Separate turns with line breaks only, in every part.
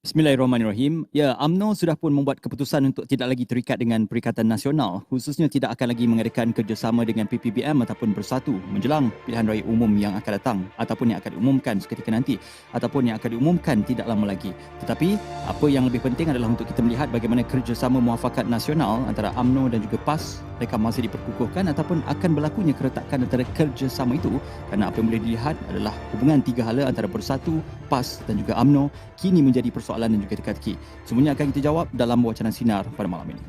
Bismillahirrahmanirrahim. Ya, UMNO sudah pun membuat keputusan untuk tidak lagi terikat dengan Perikatan Nasional, khususnya tidak akan lagi mengadakan kerjasama dengan PPBM ataupun Bersatu menjelang pilihan raya umum yang akan datang ataupun yang akan diumumkan seketika nanti ataupun yang akan diumumkan tidak lama lagi. Tetapi apa yang lebih penting adalah untuk kita melihat bagaimana kerjasama muafakat nasional antara UMNO dan juga PAS mereka masih diperkukuhkan ataupun akan berlakunya keretakan antara kerjasama itu, kerana apa yang boleh dilihat adalah hubungan tiga hala antara Bersatu, PAS dan juga UMNO kini menjadi persoalan dan juga teka-teki. Semuanya akan kita jawab dalam wacana sinar pada malam ini.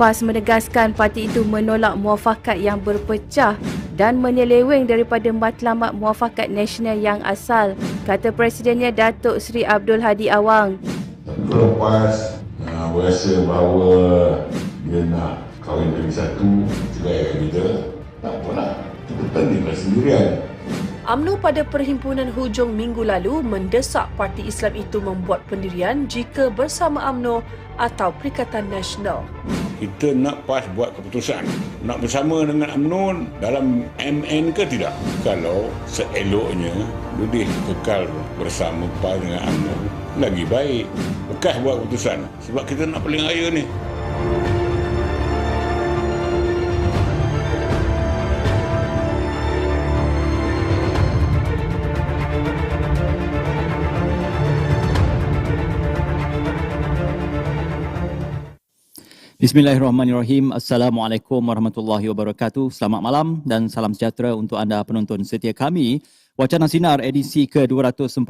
PAS menegaskan parti itu menolak muafakat yang berpecah dan menyeleweng daripada matlamat muafakat nasional yang asal, kata Presidennya Datuk Seri Abdul Hadi Awang.
Tapi kalau PAS berasa bahawa dia nak kahwin lagi satu, cerai kita, tak apa nak, kita tandinglah sendirian.
UMNO pada perhimpunan hujung minggu lalu mendesak parti Islam itu membuat pendirian jika bersama UMNO atau Perikatan Nasional.
Kita nak PAS buat keputusan nak bersama dengan UMNO dalam MN ke tidak. Kalau seeloknya lebih kekal bersama PAS dengan UMNO lagi baik. Bekas buat keputusan sebab kita nak paling raya ni.
Bismillahirrahmanirrahim. Assalamualaikum warahmatullahi wabarakatuh. Selamat malam dan salam sejahtera untuk anda penonton setia kami. Wacana Sinar edisi ke-246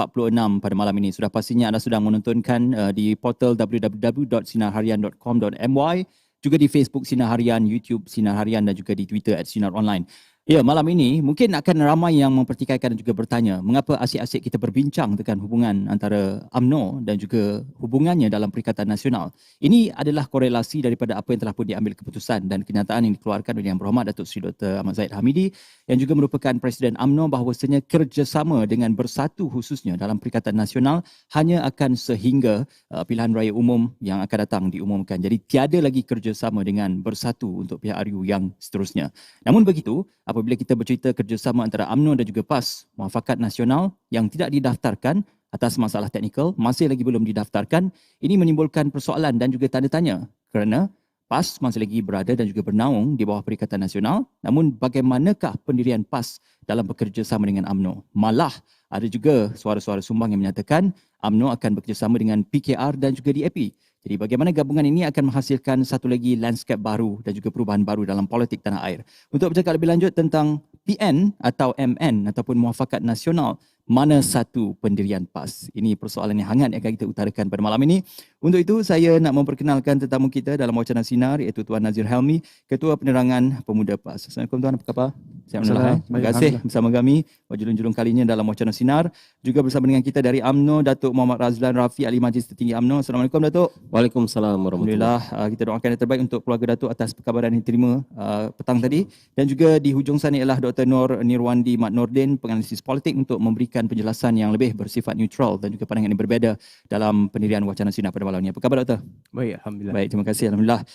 pada malam ini. Sudah pastinya anda sedang menontonkan di portal www.sinarharian.com.my, juga di Facebook Sinar Harian, YouTube Sinar Harian dan juga di Twitter @SinarOnline. Ya, malam ini mungkin akan ramai yang mempertikaikan dan juga bertanya mengapa asyik-asyik kita berbincang tentang hubungan antara UMNO dan juga hubungannya dalam Perikatan Nasional. Ini adalah korelasi daripada apa yang telah pun diambil keputusan dan kenyataan yang dikeluarkan oleh Yang Berhormat Datuk Seri Dr. Ahmad Zahid Hamidi yang juga merupakan Presiden UMNO bahawasanya kerjasama dengan Bersatu khususnya dalam Perikatan Nasional hanya akan sehingga pilihan raya umum yang akan datang diumumkan. Jadi tiada lagi kerjasama dengan Bersatu untuk pihak RU yang seterusnya. Namun begitu, apabila kita bercerita kerjasama antara UMNO dan juga PAS, muafakat nasional yang tidak didaftarkan atas masalah teknikal, masih lagi belum didaftarkan, ini menimbulkan persoalan dan juga tanda tanya kerana PAS masih lagi berada dan juga bernaung di bawah Perikatan Nasional. Namun bagaimanakah pendirian PAS dalam bekerjasama dengan UMNO? Malah ada juga suara-suara sumbang yang menyatakan UMNO akan bekerjasama dengan PKR dan juga DAP. Jadi bagaimana gabungan ini akan menghasilkan satu lagi landscape baru dan juga perubahan baru dalam politik tanah air. Untuk bercakap lebih lanjut tentang PN atau MN ataupun muafakat nasional, mana satu pendirian PAS? Ini persoalan yang hangat yang akan kita utarakan pada malam ini. Untuk itu saya nak memperkenalkan tetamu kita dalam wacana sinar iaitu Tuan Nazir Helmi, Ketua Penerangan Pemuda PAS. Assalamualaikum Tuan, apa khabar? Sihat alhamdulillah. Terima kasih bersama kami julung-julung kalinya dalam wacana sinar. Juga bersama dengan kita dari UMNO Datuk Muhammad Razlan Rafi, Ahli Majlis Tertinggi UMNO. Assalamualaikum Datuk.
Waalaikumsalam warahmatullahi.
Alhamdulillah, kita doakan yang terbaik untuk keluarga Datuk atas perkabaran yang diterima petang tadi. Dan juga di hujung sana ialah Dr. Nur Nirwandi Mat Nordin, penganalisis politik, untuk memberikan penjelasan yang lebih bersifat neutral dan juga pandangan yang berbeza dalam pendirian wacana sinar pada malam ini. Apa khabar Doktor?
Baik, alhamdulillah.
Baik, terima kasih. Alhamdulillah.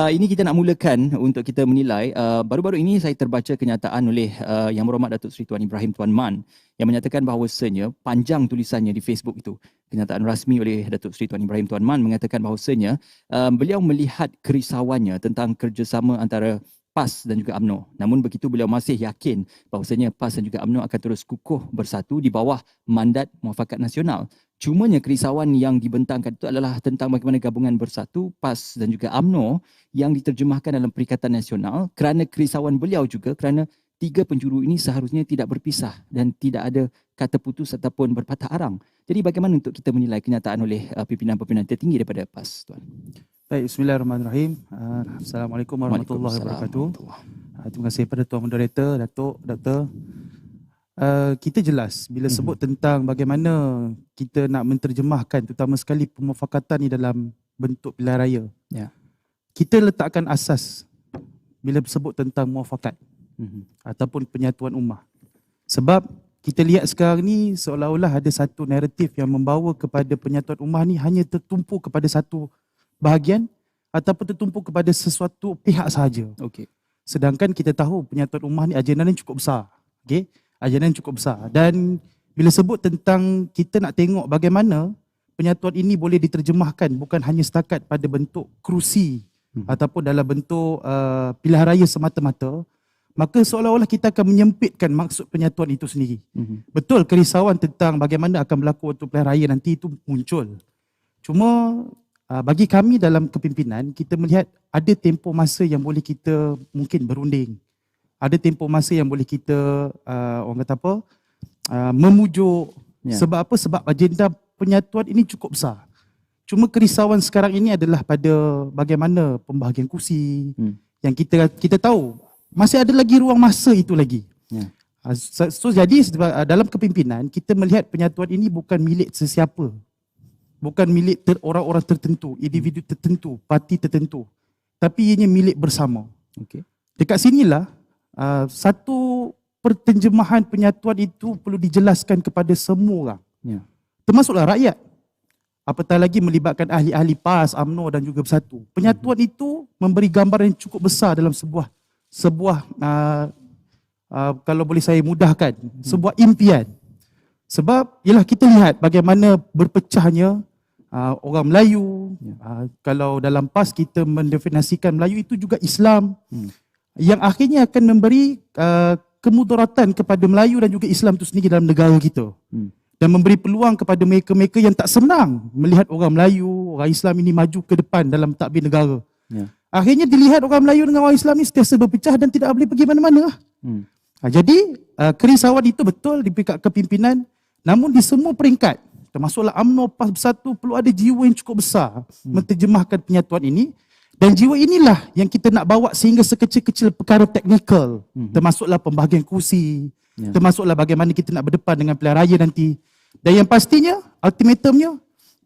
Ini kita nak mulakan untuk kita menilai. Baru-baru ini saya terbaca kenyataan oleh Yang Berhormat Datuk Seri Tuan Ibrahim Tuan Man yang menyatakan bahawasanya, panjang tulisannya di Facebook itu, kenyataan rasmi oleh Datuk Seri Tuan Ibrahim Tuan Man mengatakan bahawasanya beliau melihat kerisauannya tentang kerjasama antara PAS dan juga UMNO. Namun begitu beliau masih yakin bahawasanya PAS dan juga UMNO akan terus kukuh bersatu di bawah mandat muafakat nasional. Cumanya kerisauan yang dibentangkan itu adalah tentang bagaimana gabungan Bersatu, PAS dan juga UMNO yang diterjemahkan dalam Perikatan Nasional, kerana kerisauan beliau juga kerana tiga penjuru ini seharusnya tidak berpisah dan tidak ada kata putus ataupun berpatah arang. Jadi bagaimana untuk kita menilai kenyataan oleh pimpinan-pimpinan tertinggi daripada PAS, Tuan?
Baik, bismillahirrahmanirrahim. Assalamualaikum warahmatullahi wabarakatuh. Terima kasih kepada Tuan Moderator, Datuk, Doktor. Kita jelas bila sebut tentang bagaimana kita nak menterjemahkan terutama sekali pemufakatan ni dalam bentuk pilihan raya.
Ya.
Kita letakkan asas bila sebut tentang muafakat ataupun penyatuan ummah. Sebab kita lihat sekarang ni seolah-olah ada satu naratif yang membawa kepada penyatuan ummah ni hanya tertumpu kepada satu bahagian ataupun tertumpu kepada sesuatu pihak sahaja.
Okey.
Sedangkan kita tahu penyatuan ummah ni agendan cukup besar. Okey. Agendan cukup besar dan Bila sebut tentang kita nak tengok bagaimana penyatuan ini boleh diterjemahkan bukan hanya setakat pada bentuk kerusi ataupun dalam bentuk pilihan raya semata-mata, maka seolah-olah kita akan menyempitkan maksud penyatuan itu sendiri. Betul, kerisauan tentang bagaimana akan berlaku waktu pilihan raya nanti itu muncul. Cuma bagi kami dalam kepimpinan, kita melihat ada tempoh masa yang boleh kita mungkin berunding. Ada tempoh masa yang boleh kita orang kata apa, memujuk. Sebab apa? Sebab agenda penyatuan ini cukup besar. Cuma kerisauan sekarang ini adalah pada bagaimana pembahagian kursi yang kita tahu masih ada lagi ruang masa itu lagi. So jadi dalam kepimpinan kita melihat penyatuan ini bukan milik sesiapa. Bukan milik orang-orang tertentu, individu tertentu, parti tertentu. Tapi ianya milik bersama. Dekat sinilah satu pertenjemahan penyatuan itu perlu dijelaskan kepada semua orang. Termasuklah rakyat. Apatah lagi melibatkan ahli-ahli PAS, UMNO dan juga Bersatu. Penyatuan itu memberi gambaran yang cukup besar dalam sebuah kalau boleh saya mudahkan, sebuah impian. Sebab ialah kita lihat bagaimana berpecahnya orang Melayu. Kalau dalam PAS kita mendefinisikan Melayu itu juga Islam, yang akhirnya akan memberi kemudaratan kepada Melayu dan juga Islam itu sendiri dalam negara kita. Dan memberi peluang kepada mereka-mereka yang tak senang melihat orang Melayu, orang Islam ini maju ke depan dalam tadbir negara. Akhirnya dilihat orang Melayu dengan orang Islam ini sentiasa berpecah dan tidak boleh pergi mana-mana. Jadi kerisauan itu betul di pihak kepimpinan, namun di semua peringkat, termasuklah UMNO, PAS Bersatu, perlu ada jiwa yang cukup besar menterjemahkan penyatuan ini. Dan jiwa inilah yang kita nak bawa sehingga sekecil-kecil perkara teknikal, termasuklah pembahagian kursi, termasuklah bagaimana kita nak berdepan dengan pilihan raya nanti. Dan yang pastinya, ultimatumnya,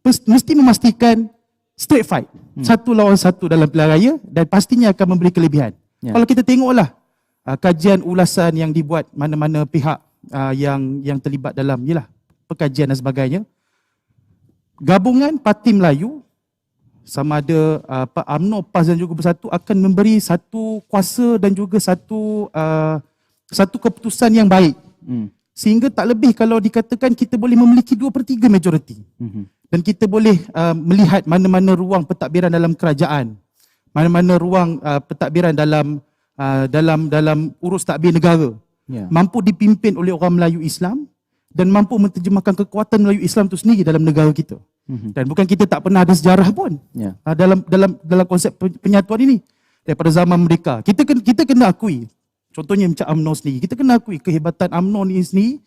mesti memastikan straight fight. Satu lawan satu dalam pilihan raya dan pastinya akan memberi kelebihan. Kalau kita tengoklah kajian ulasan yang dibuat mana-mana pihak yang terlibat dalam perkajian dan sebagainya, gabungan Parti Melayu sama ada UMNO, PAS dan juga Bersatu akan memberi satu kuasa dan juga satu keputusan yang baik. Sehingga tak lebih kalau dikatakan kita boleh memiliki 2/3 majoriti. Dan kita boleh melihat mana-mana ruang pentadbiran dalam kerajaan, mana-mana ruang pentadbiran dalam urus tadbir negara mampu dipimpin oleh orang Melayu Islam dan mampu menterjemahkan kekuatan Melayu Islam itu sendiri dalam negara kita. Dan bukan kita tak pernah ada sejarah pun dalam konsep penyatuan ini daripada zaman mereka. Kita kena akui, contohnya macam UMNO sendiri, kita kena akui kehebatan UMNO ni sendiri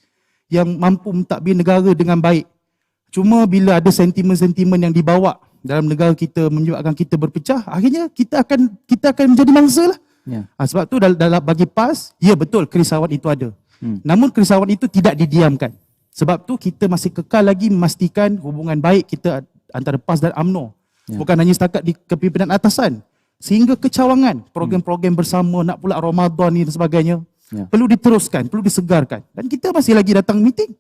yang mampu mentadbir negara dengan baik. Cuma bila ada sentimen-sentimen yang dibawa dalam negara kita menyebabkan kita berpecah, akhirnya kita akan menjadi mangsa lah. Sebab tu dalam bagi PAS, ya betul kerisauan itu ada. Namun kerisauan itu tidak didiamkan. Sebab tu kita masih kekal lagi memastikan hubungan baik kita antara PAS dan UMNO. Bukan hanya setakat di kepimpinan atasan. Sehingga kecawangan, program-program bersama, nak pula Ramadan ni dan sebagainya, perlu diteruskan, perlu disegarkan. Dan kita masih lagi datang meeting.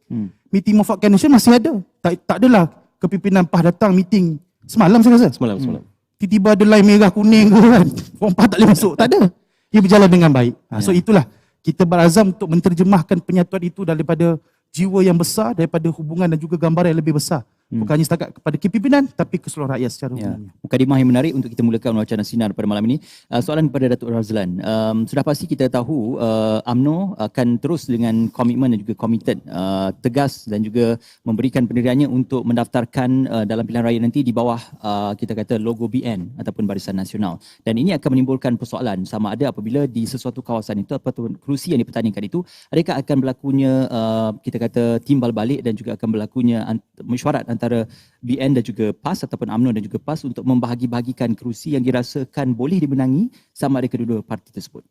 Meeting Muafakat Nation masih ada. Tak adalah kepimpinan PAS datang meeting semalam saya rasa. Semalam. Tiba-tiba ada line merah kuning kan. Orang PAS tak boleh masuk. Tak ada. Ia berjalan dengan baik. So itulah. Kita berazam untuk menterjemahkan penyatuan itu daripada jiwa yang besar, daripada hubungan dan juga gambaran yang lebih besar. Bukan hanya setakat kepada kepimpinan tapi ke seluruh rakyat secara umumnya.
Mukadimah yang menarik untuk kita mulakan wacana sinar pada malam ini. Soalan kepada Datuk Razlan. Sudah pasti kita tahu UMNO akan terus dengan komitmen dan juga komited tegas dan juga memberikan pendiriannya untuk mendaftarkan dalam pilihan raya nanti di bawah kita kata logo BN ataupun Barisan Nasional. Dan ini akan menimbulkan persoalan sama ada apabila di sesuatu kawasan itu ataupun kerusi yang dipertandingkan itu, adakah akan berlakunya kita kata timbal balik dan juga akan berlakunya mesyuarat antara BN dan juga PAS ataupun UMNO dan juga PAS untuk membahagi-bahagikan kerusi yang dirasakan boleh dimenangi sama ada kedua-dua parti tersebut.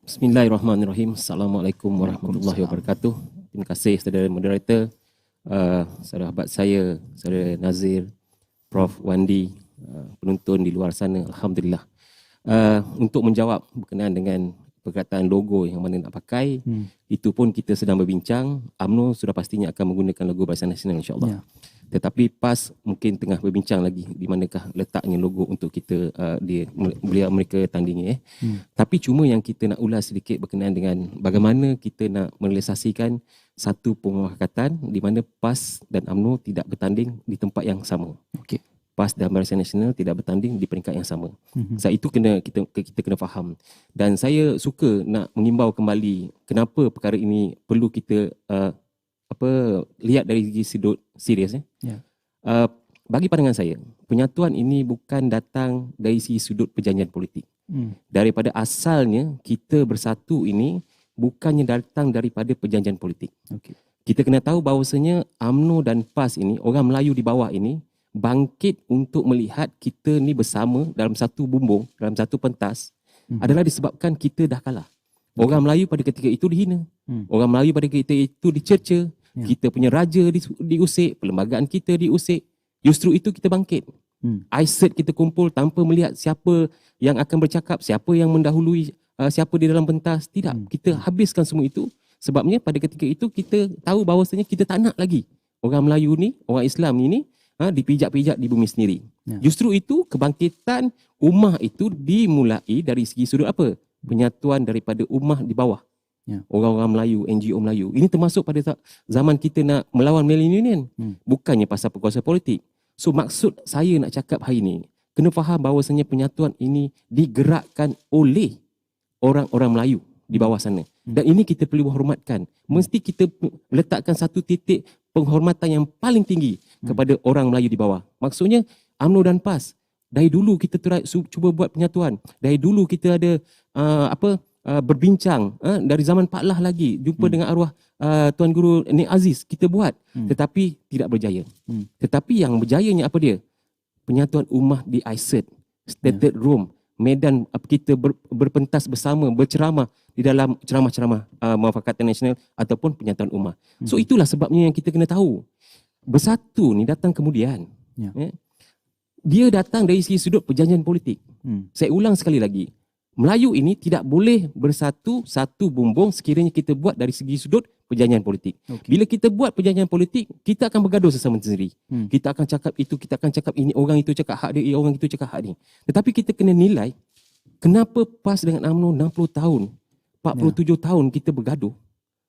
Bismillahirrahmanirrahim. Assalamualaikum warahmatullahi wabarakatuh. Terima kasih saudara moderator, sahabat saya, saudara Nazir, Prof Wandi, penonton di luar sana. Alhamdulillah. Untuk menjawab berkenaan dengan perkataan logo yang mana nak pakai, itu pun kita sedang berbincang. UMNO sudah pastinya akan menggunakan logo Barisan Nasional insya-Allah. Tetapi PAS mungkin tengah berbincang lagi di manakah letaknya logo untuk kita mereka tandingi. Tapi cuma yang kita nak ulas sedikit berkenaan dengan bagaimana kita nak merealisasikan satu pemufakatan di mana PAS dan UMNO tidak bertanding di tempat yang sama.
Okey.
PAS dan Barisan Nasional tidak bertanding di peringkat yang sama. Sebab itu kita kena faham. Dan saya suka nak mengimbau kembali kenapa perkara ini perlu kita lihat dari sudut serius.
Ya.
Bagi pandangan saya, penyatuan ini bukan datang dari segi sudut perjanjian politik. Daripada asalnya kita bersatu ini bukannya datang daripada perjanjian politik.
Okey.
Kita kena tahu bahawasanya UMNO dan PAS ini, orang Melayu di bawah ini bangkit untuk melihat kita ni bersama dalam satu bumbung, dalam satu pentas adalah disebabkan kita dah kalah. Orang Melayu pada ketika itu dihina. Orang Melayu pada ketika itu dicerca. Kita punya raja diusik, perlembagaan kita diusik. Justru itu kita bangkit. ISET kita kumpul tanpa melihat siapa yang akan bercakap, siapa yang mendahului siapa di dalam pentas. Tidak, kita habiskan semua itu. Sebabnya pada ketika itu kita tahu bahawasanya kita tak nak lagi orang Melayu ni, orang Islam ini dipijak-pijak di bumi sendiri. Justru itu kebangkitan ummah itu dimulai dari segi sudut apa? Penyatuan daripada ummah di bawah. Orang-orang Melayu, NGO Melayu. Ini termasuk pada zaman kita nak melawan Millennium. Bukannya pasal perkuasaan politik. So maksud saya nak cakap hari ini, kena faham bahawasanya penyatuan ini digerakkan oleh orang-orang Melayu di bawah sana. Dan ini kita perlu hormatkan. Mesti kita letakkan satu titik penghormatan yang paling tinggi kepada orang Melayu di bawah. Maksudnya UMNO dan PAS, dari dulu kita cuba buat penyatuan. Dari dulu kita ada berbincang dari zaman Pak Lah lagi, jumpa dengan arwah Tuan Guru Nik Aziz, kita buat. Tetapi tidak berjaya. Tetapi yang berjayanya apa dia? Penyatuan ummah di ISET, Stated Room, medan kita berpentas bersama, berceramah di dalam ceramah-ceramah Muafakatan Nasional ataupun penyatuan ummah. So itulah sebabnya yang kita kena tahu. Bersatu ni datang kemudian. Dia datang dari segi sudut perjanjian politik. Saya ulang sekali lagi. Melayu ini tidak boleh bersatu satu bumbung sekiranya kita buat dari segi sudut perjanjian politik. Bila kita buat perjanjian politik, kita akan bergaduh sesama sendiri. Kita akan cakap itu, kita akan cakap ini, orang itu cakap hak dia, orang itu cakap hak dia. Tetapi kita kena nilai, kenapa PAS dengan UMNO 60 tahun, 47 tahun kita bergaduh,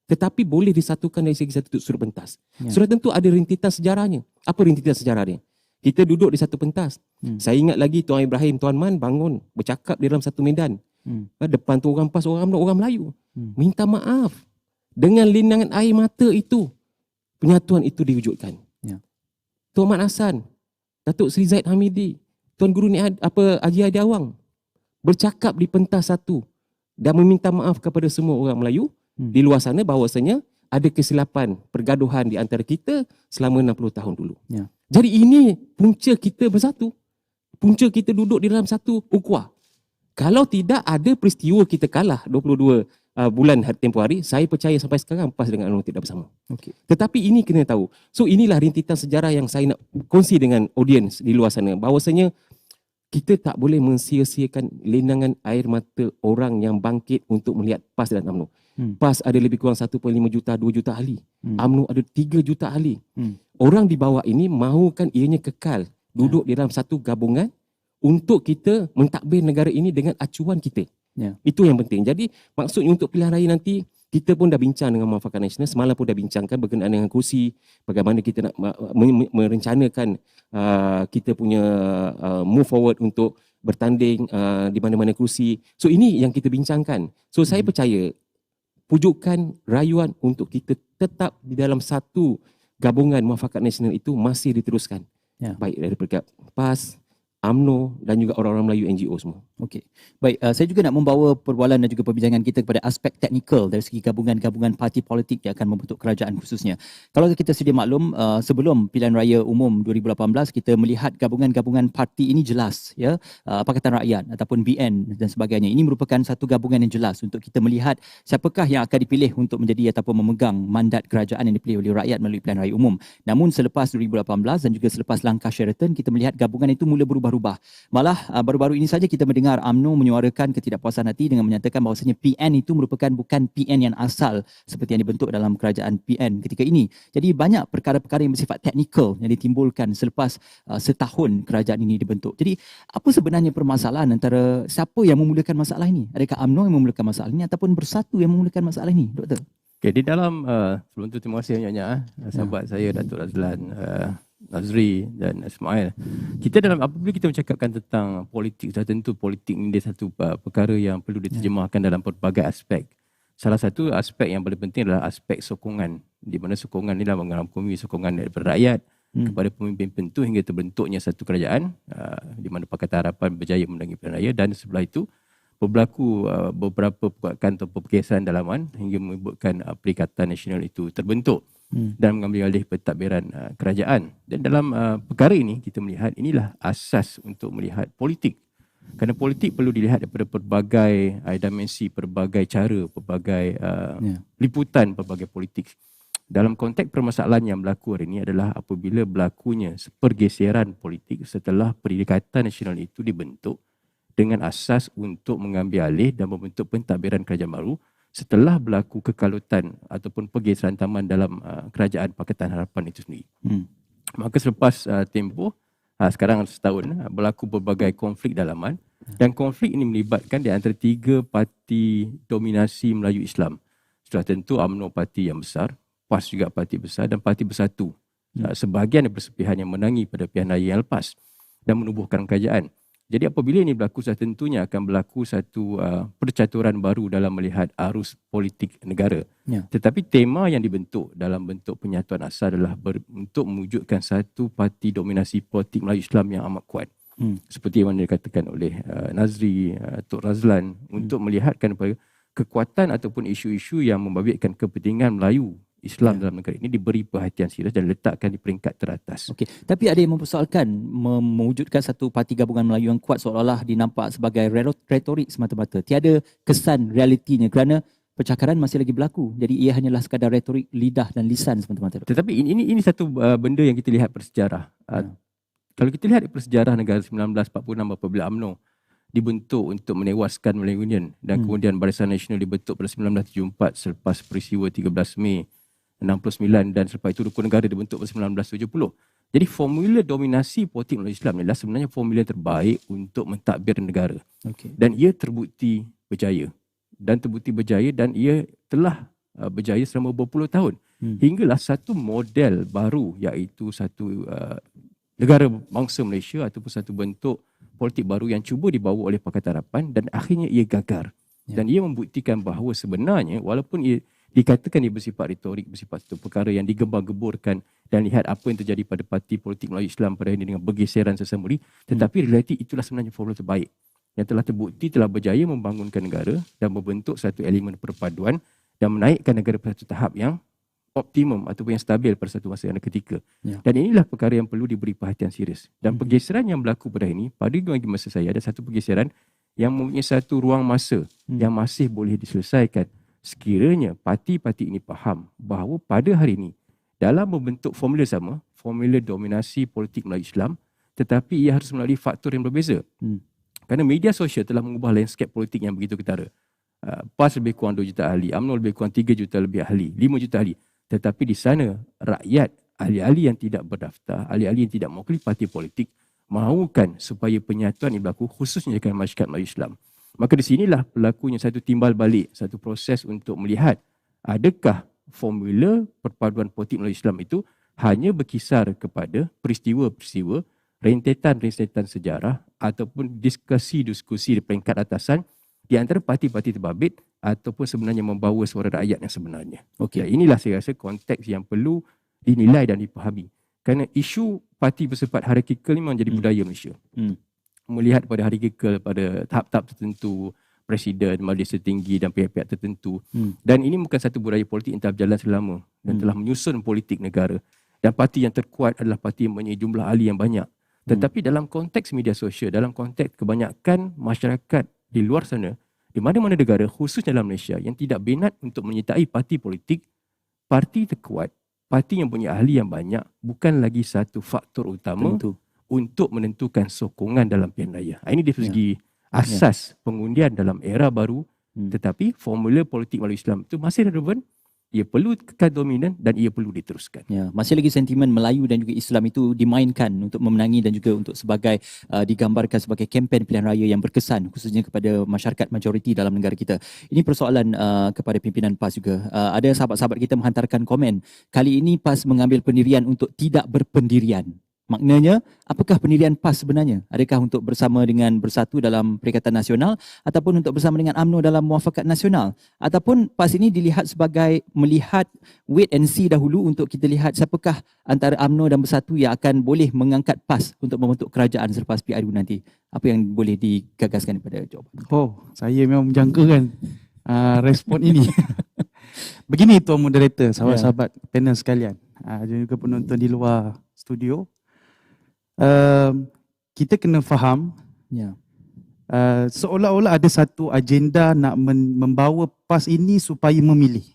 tetapi boleh disatukan dari segi satu sudut pentas. Sudah tentu ada rintitan sejarahnya. Apa rintitan sejarah dia? Kita duduk di satu pentas. Saya ingat lagi Tuan Ibrahim, Tuan Man bangun bercakap di dalam satu medan. Depan tu orang PAS, orang UMNO, orang Melayu. Minta maaf. Dengan linangan air mata itu, penyatuan itu diwujudkan. Tuan Mat Hassan, Datuk Seri Zaid Hamidi, Tuan Guru Haji Hadi Awang bercakap di pentas satu dan meminta maaf kepada semua orang Melayu di luar sana bahawasanya ada kesilapan pergaduhan di antara kita selama 60 tahun dulu. Jadi ini punca kita bersatu. Punca kita duduk di dalam satu ukhuwah. Kalau tidak ada peristiwa kita kalah 22 bulan tempoh hari, saya percaya sampai sekarang PAS dengan UMNO tidak bersama. Tetapi ini kena tahu. So inilah rintitan sejarah yang saya nak kongsi dengan audiens di luar sana. Bahawasanya kita tak boleh mensia-siakan linangan air mata orang yang bangkit untuk melihat PAS dan UMNO. PAS ada lebih kurang 1.5 juta, 2 juta ahli. UMNO ada 3 juta ahli. Orang di bawah ini mahukan ianya kekal duduk di dalam satu gabungan untuk kita mentadbir negara ini dengan acuan kita. Itu yang penting. Jadi maksudnya untuk pilihan raya nanti, kita pun dah bincang dengan Muafakat Nasional, semalam pun dah bincangkan berkenaan dengan kursi, bagaimana kita nak merencanakan kita punya move forward untuk bertanding di mana-mana kursi. So ini yang kita bincangkan. So saya percaya pujukan rayuan untuk kita tetap di dalam satu gabungan Muafakat Nasional itu masih diteruskan. Baik daripada PAS, UMNO dan juga orang-orang Melayu NGO semua.
Okey. Baik, saya juga nak membawa perbualan dan juga perbincangan kita kepada aspek teknikal dari segi gabungan-gabungan parti politik yang akan membentuk kerajaan khususnya. Kalau kita sedia maklum, sebelum pilihan raya umum 2018, kita melihat gabungan-gabungan parti ini jelas, ya, Pakatan Rakyat ataupun BN dan sebagainya. Ini merupakan satu gabungan yang jelas untuk kita melihat siapakah yang akan dipilih untuk menjadi ataupun memegang mandat kerajaan yang dipilih oleh rakyat melalui pilihan raya umum. Namun selepas 2018 dan juga selepas langkah Sheraton, kita melihat gabungan itu mula berubah-ubah. Malah baru-baru ini saja kita mendengar UMNO menyuarakan ketidakpuasan hati dengan menyatakan bahawasanya PN itu merupakan bukan PN yang asal seperti yang dibentuk dalam kerajaan PN ketika ini. Jadi banyak perkara-perkara yang bersifat teknikal yang ditimbulkan selepas setahun kerajaan ini dibentuk. Jadi apa sebenarnya permasalahan antara siapa yang memulakan masalah ini? Adakah UMNO yang memulakan masalah ini ataupun Bersatu yang memulakan masalah ini, Doktor?
Okay, di dalam sebelum tu terima kasih banyak-banyak sahabat saya Datuk Razlan, Nazri dan Ismail. Kita dalam apabila kita mencakapkan tentang politik, sudah tentu politik ini dia satu perkara yang perlu diterjemahkan dalam pelbagai aspek. Salah satu aspek yang paling penting adalah aspek sokongan, di mana sokongan ini adalah mengarangkumi sokongan daripada rakyat kepada pemimpin pentu hingga terbentuknya satu kerajaan di mana Pakatan Harapan berjaya menangi pilihan raya, dan sebelah itu berlaku beberapa pergerakan atau pergeseran dalaman hingga menyebabkan Perikatan Nasional itu terbentuk dan mengambil alih pentadbiran kerajaan. Dan dalam perkara ini kita melihat inilah asas untuk melihat politik. Kerana politik perlu dilihat daripada pelbagai dimensi, pelbagai cara, pelbagai liputan pelbagai politik. Dalam konteks permasalahan yang berlaku hari ini adalah apabila berlakunya pergeseran politik setelah Perikatan Nasional itu dibentuk dengan asas untuk mengambil alih dan membentuk pentadbiran kerajaan baru setelah berlaku kekalutan ataupun pergeseran taman dalam kerajaan Pakatan Harapan itu sendiri. Maka selepas tempoh, sekarang setahun, berlaku berbagai konflik dalaman, dan konflik ini melibatkan di antara tiga parti dominasi Melayu Islam. Sudah tentu UMNO parti yang besar, PAS juga parti besar, dan Parti Bersatu. Sebahagian daripada sepihan yang menangi pada pilihan raya yang lepas dan menubuhkan kerajaan. Jadi apabila ini berlaku, sudah tentunya akan berlaku satu percaturan baru dalam melihat arus politik negara. Tetapi tema yang dibentuk dalam bentuk penyatuan asal adalah untuk mewujudkan satu parti dominasi politik Melayu Islam yang amat kuat. Seperti yang dikatakan oleh Nazri, Tok Razlan, untuk melihatkan kekuatan ataupun isu-isu yang membabitkan kepentingan Melayu Islam dalam negara ini diberi perhatian serius dan letakkan di peringkat teratas.
Okey, tapi ada yang mempersoalkan mewujudkan satu parti gabungan Melayu yang kuat seolah-olah dinampak sebagai retorik semata-mata. Tiada kesan realitinya kerana percakaran masih lagi berlaku. Jadi ia hanyalah sekadar retorik lidah dan lisan semata-mata.
Tetapi ini satu benda yang kita lihat bersejarah. Kalau kita lihat persejarah negara 1946 apabila UMNO dibentuk untuk menewaskan Melayu Union dan kemudian Barisan Nasional dibentuk pada 1974 selepas peristiwa 13 Mei 69 dan selepas itu Rukun Negara dibentuk pada 1970. Jadi formula dominasi politik Melayu Islam adalah sebenarnya formula terbaik untuk mentadbir negara. Dan ia terbukti berjaya. Dan ia telah berjaya selama berpuluh tahun. Hinggalah satu model baru, iaitu satu negara bangsa Malaysia ataupun satu bentuk politik baru yang cuba dibawa oleh Pakatan Harapan dan akhirnya ia gagal. Dan ia membuktikan bahawa sebenarnya walaupun ia dikatakan ia bersifat retorik, bersifat satu perkara yang digembar-geburkan dan lihat apa yang terjadi pada parti politik Melayu Islam pada hari ini dengan bergeseran sesama, tetapi realiti itulah sebenarnya formula terbaik yang telah terbukti telah berjaya membangunkan negara dan membentuk satu elemen perpaduan dan menaikkan negara pada satu tahap yang optimum ataupun yang stabil pada satu masa yang ketika. Dan inilah perkara yang perlu diberi perhatian serius. Dan pergeseran yang berlaku pada hari ini, pada masa saya ada satu pergeseran yang mempunyai satu ruang masa yang masih boleh diselesaikan sekiranya parti-parti ini faham bahawa pada hari ini dalam membentuk formula sama, formula dominasi politik Melayu Islam, tetapi ia harus melalui faktor yang berbeza. Kerana media sosial telah mengubah landscape politik yang begitu ketara. PAS lebih kurang 2 juta ahli, UMNO lebih kurang 3 juta lebih ahli, 5 juta ahli. Tetapi di sana rakyat, ahli-ahli yang tidak berdaftar, ahli-ahli yang tidak mewakili parti politik mahukan supaya penyatuan ini berlaku khususnya dengan masyarakat Melayu Islam. Maka di sinilah berlakunya satu timbal balik, satu proses untuk melihat adakah formula perpaduan politik Melayu Islam itu hanya berkisar kepada peristiwa-peristiwa, rentetan-rentetan sejarah ataupun diskusi-diskusi di peringkat atasan di antara parti-parti terbabit ataupun sebenarnya membawa suara rakyat yang sebenarnya. Inilah saya rasa konteks yang perlu dinilai dan dipahami. Kerana isu parti bersifat hierarkikal ini memang jadi budaya Malaysia. Melihat pada hierarkikal pada tahap-tahap tertentu, presiden, majlis tertinggi dan pihak-pihak tertentu. Dan ini bukan satu budaya politik yang telah berjalan selama dan telah menyusun politik negara. Dan parti yang terkuat adalah parti yang mempunyai jumlah ahli yang banyak. Tetapi dalam konteks media sosial, dalam konteks kebanyakan masyarakat di luar sana, di mana-mana negara, khususnya dalam Malaysia, yang tidak minat untuk menyertai parti politik, parti terkuat, parti yang punya ahli yang banyak, bukan lagi satu faktor utama untuk menentukan sokongan dalam pilihan raya. Ini dari segi asas pengundian dalam era baru, tetapi formula politik Melayu Islam itu masih relevan ia perlu kekal dominan dan ia perlu diteruskan.
Ya, masih lagi sentimen Melayu dan juga Islam itu dimainkan untuk memenangi dan juga untuk sebagai digambarkan sebagai kempen pilihan raya yang berkesan khususnya kepada masyarakat majoriti dalam negara kita. Ini persoalan kepada pimpinan PAS juga. Ada sahabat-sahabat kita menghantarkan komen. Kali ini PAS mengambil pendirian untuk tidak berpendirian. Maknanya, apakah pendirian PAS sebenarnya? Adakah untuk bersama dengan Bersatu dalam Perikatan Nasional ataupun untuk bersama dengan UMNO dalam Muafakat Nasional? Ataupun PAS ini dilihat sebagai melihat wait and see dahulu untuk kita lihat siapakah antara UMNO dan Bersatu yang akan boleh mengangkat PAS untuk membentuk kerajaan selepas PRU nanti? Apa yang boleh digagaskan daripada jawapan?
Oh, saya memang menjangkakan respon ini. Begini Tuan Moderator, sahabat-sahabat panel sekalian, dan juga penonton di luar studio. Kita kena faham seolah-olah ada satu agenda nak membawa PAS ini supaya memilih.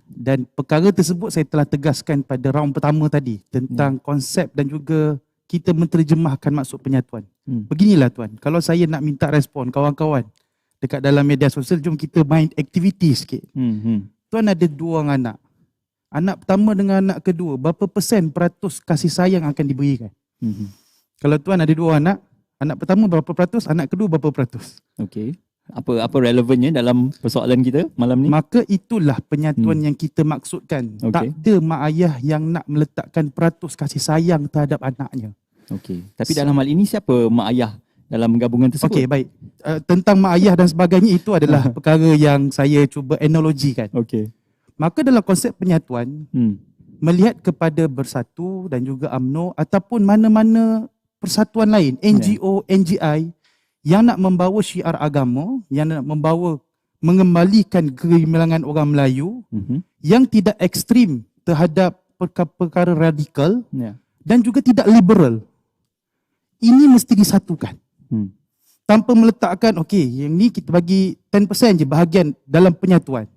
Dan perkara tersebut saya telah tegaskan pada round pertama tadi tentang konsep dan juga kita menterjemahkan maksud penyatuan. Beginilah Tuan, kalau saya nak minta respon kawan-kawan dekat dalam media sosial, jom kita main aktiviti sikit. Tuan ada 2 orang anak. Anak pertama dengan anak kedua, berapa peratus kasih sayang akan diberikan? Kalau tuan ada 2 anak, anak pertama berapa peratus, anak kedua berapa peratus?
Okey. Apa relevannya dalam persoalan kita malam ni?
Maka itulah penyatuan yang kita maksudkan. Tak ada mak ayah yang nak meletakkan peratus kasih sayang terhadap anaknya.
Okey. Tapi dalam hal ini siapa mak ayah dalam gabungan tersebut?
Okey, baik. Tentang mak ayah dan sebagainya itu adalah perkara yang saya cuba analogikan.
Okey.
Maka dalam konsep penyatuan, melihat kepada Bersatu dan juga UMNO ataupun mana-mana persatuan lain, NGO, NGI yang nak membawa syiar agama, yang nak membawa mengembalikan kegemilangan orang Melayu yang tidak ekstrim terhadap perkara radikal dan juga tidak liberal. Ini mesti disatukan. Tanpa meletakkan, okey, yang ni kita bagi 10% je bahagian dalam penyatuan.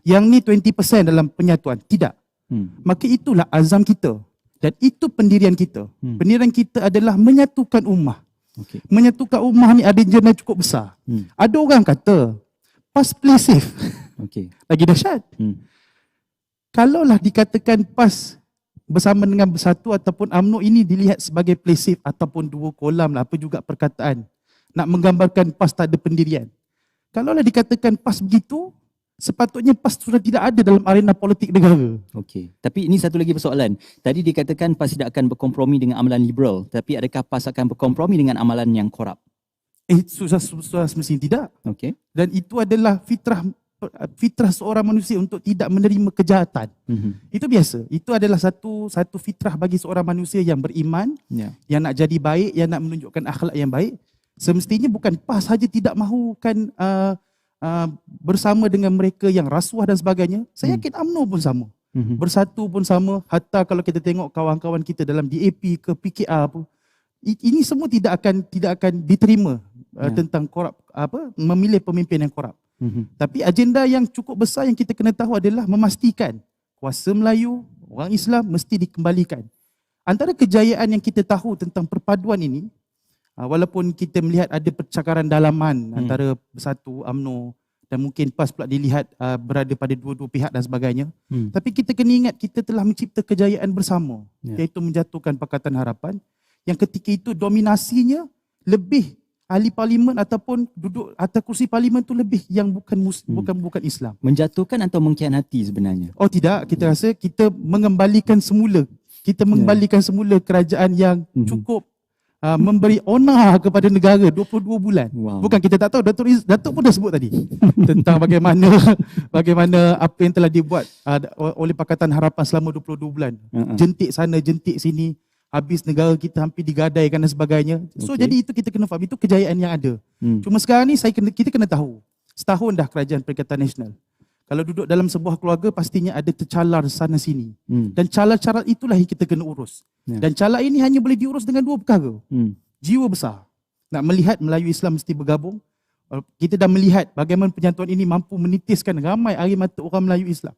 Yang ni 20% dalam penyatuan. Tidak. Maka itulah azam kita. Dan itu pendirian kita. Pendirian kita adalah menyatukan ummah. Menyatukan ummah ni ada jurnal cukup besar. Ada orang kata, PAS play safe. Lagi dahsyat. Kalaulah dikatakan PAS bersama dengan Bersatu ataupun UMNO ini dilihat sebagai play safe ataupun 2 kolam lah, apa juga perkataan. Nak menggambarkan PAS tak ada pendirian. Kalaulah dikatakan PAS begitu, sepatutnya PAS sudah tidak ada dalam arena politik negara.
Okey. Tapi ini satu lagi persoalan. Tadi dikatakan PAS tidak akan berkompromi dengan amalan liberal. Tapi adakah PAS akan berkompromi dengan amalan yang korup?
Sudah semestinya tidak.
Okey.
Dan itu adalah fitrah seorang manusia untuk tidak menerima kejahatan. Itu biasa. Itu adalah satu fitrah bagi seorang manusia yang beriman, yang nak jadi baik, yang nak menunjukkan akhlak yang baik. Semestinya bukan PAS saja tidak mahukan bersama dengan mereka yang rasuah dan sebagainya. Saya yakin UMNO pun sama. Bersatu pun sama. Hatta kalau kita tengok kawan-kawan kita dalam DAP ke PKR pun, ini semua tidak akan diterima tentang korup, memilih pemimpin yang korup. Tapi agenda yang cukup besar yang kita kena tahu adalah memastikan kuasa Melayu, orang Islam mesti dikembalikan. Antara kejayaan yang kita tahu tentang perpaduan ini, walaupun kita melihat ada percakaran dalaman antara Bersatu, UMNO dan mungkin PAS pula dilihat berada pada dua-dua pihak dan sebagainya. Tapi kita kena ingat kita telah mencipta kejayaan bersama, iaitu menjatuhkan Pakatan Harapan yang ketika itu dominasinya lebih ahli parlimen ataupun duduk atas kursi parlimen tu lebih yang bukan Islam.
Menjatuhkan atau mengkhianati sebenarnya?
Oh tidak, kita rasa kita mengembalikan semula. Kita mengembalikan semula kerajaan yang cukup memberi honor kepada negara 22 bulan. Bukan kita tak tahu, Datuk pun dah sebut tadi tentang bagaimana apa yang telah dibuat oleh Pakatan Harapan selama 22 bulan. Jentik sana, jentik sini. Habis negara kita hampir digadaikan dan sebagainya. So jadi itu kita kena faham, itu kejayaan yang ada. Cuma sekarang ni kita kena tahu, setahun dah Kerajaan Perikatan Nasional. Kalau duduk dalam sebuah keluarga pastinya ada tercalar sana sini. Dan calar-calar itulah yang kita kena urus. Dan calar ini hanya boleh diurus dengan 2 perkara. Jiwa besar. Nak melihat Melayu Islam mesti bergabung. Kita dah melihat bagaimana penyatuan ini mampu menitiskan ramai air mata orang Melayu Islam.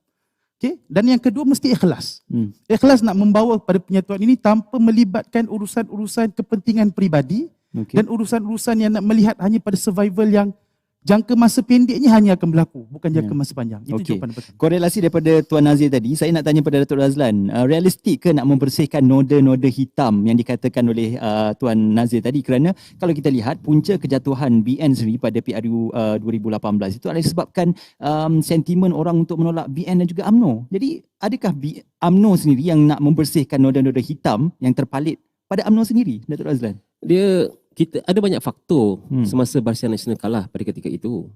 Okay? Dan yang kedua mesti ikhlas. Ikhlas nak membawa pada penyatuan ini tanpa melibatkan urusan-urusan kepentingan peribadi dan urusan-urusan yang nak melihat hanya pada survival yang jangka masa pendeknya hanya akan berlaku, bukan jangka masa panjang. Itu
Okey.
jawapan pertama.
Korelasi daripada Tuan Nazir tadi, saya nak tanya pada Datuk Razlan, realistik ke nak membersihkan noda-noda hitam yang dikatakan oleh Tuan Nazir tadi, kerana kalau kita lihat punca kejatuhan BN sendiri pada PRU 2018 itu adalah disebabkan sentimen orang untuk menolak BN dan juga UMNO. Jadi adakah UMNO sendiri yang nak membersihkan noda-noda hitam yang terpalit pada UMNO sendiri, Datuk Razlan?
Kita ada banyak faktor semasa Barisan Nasional kalah pada ketika itu.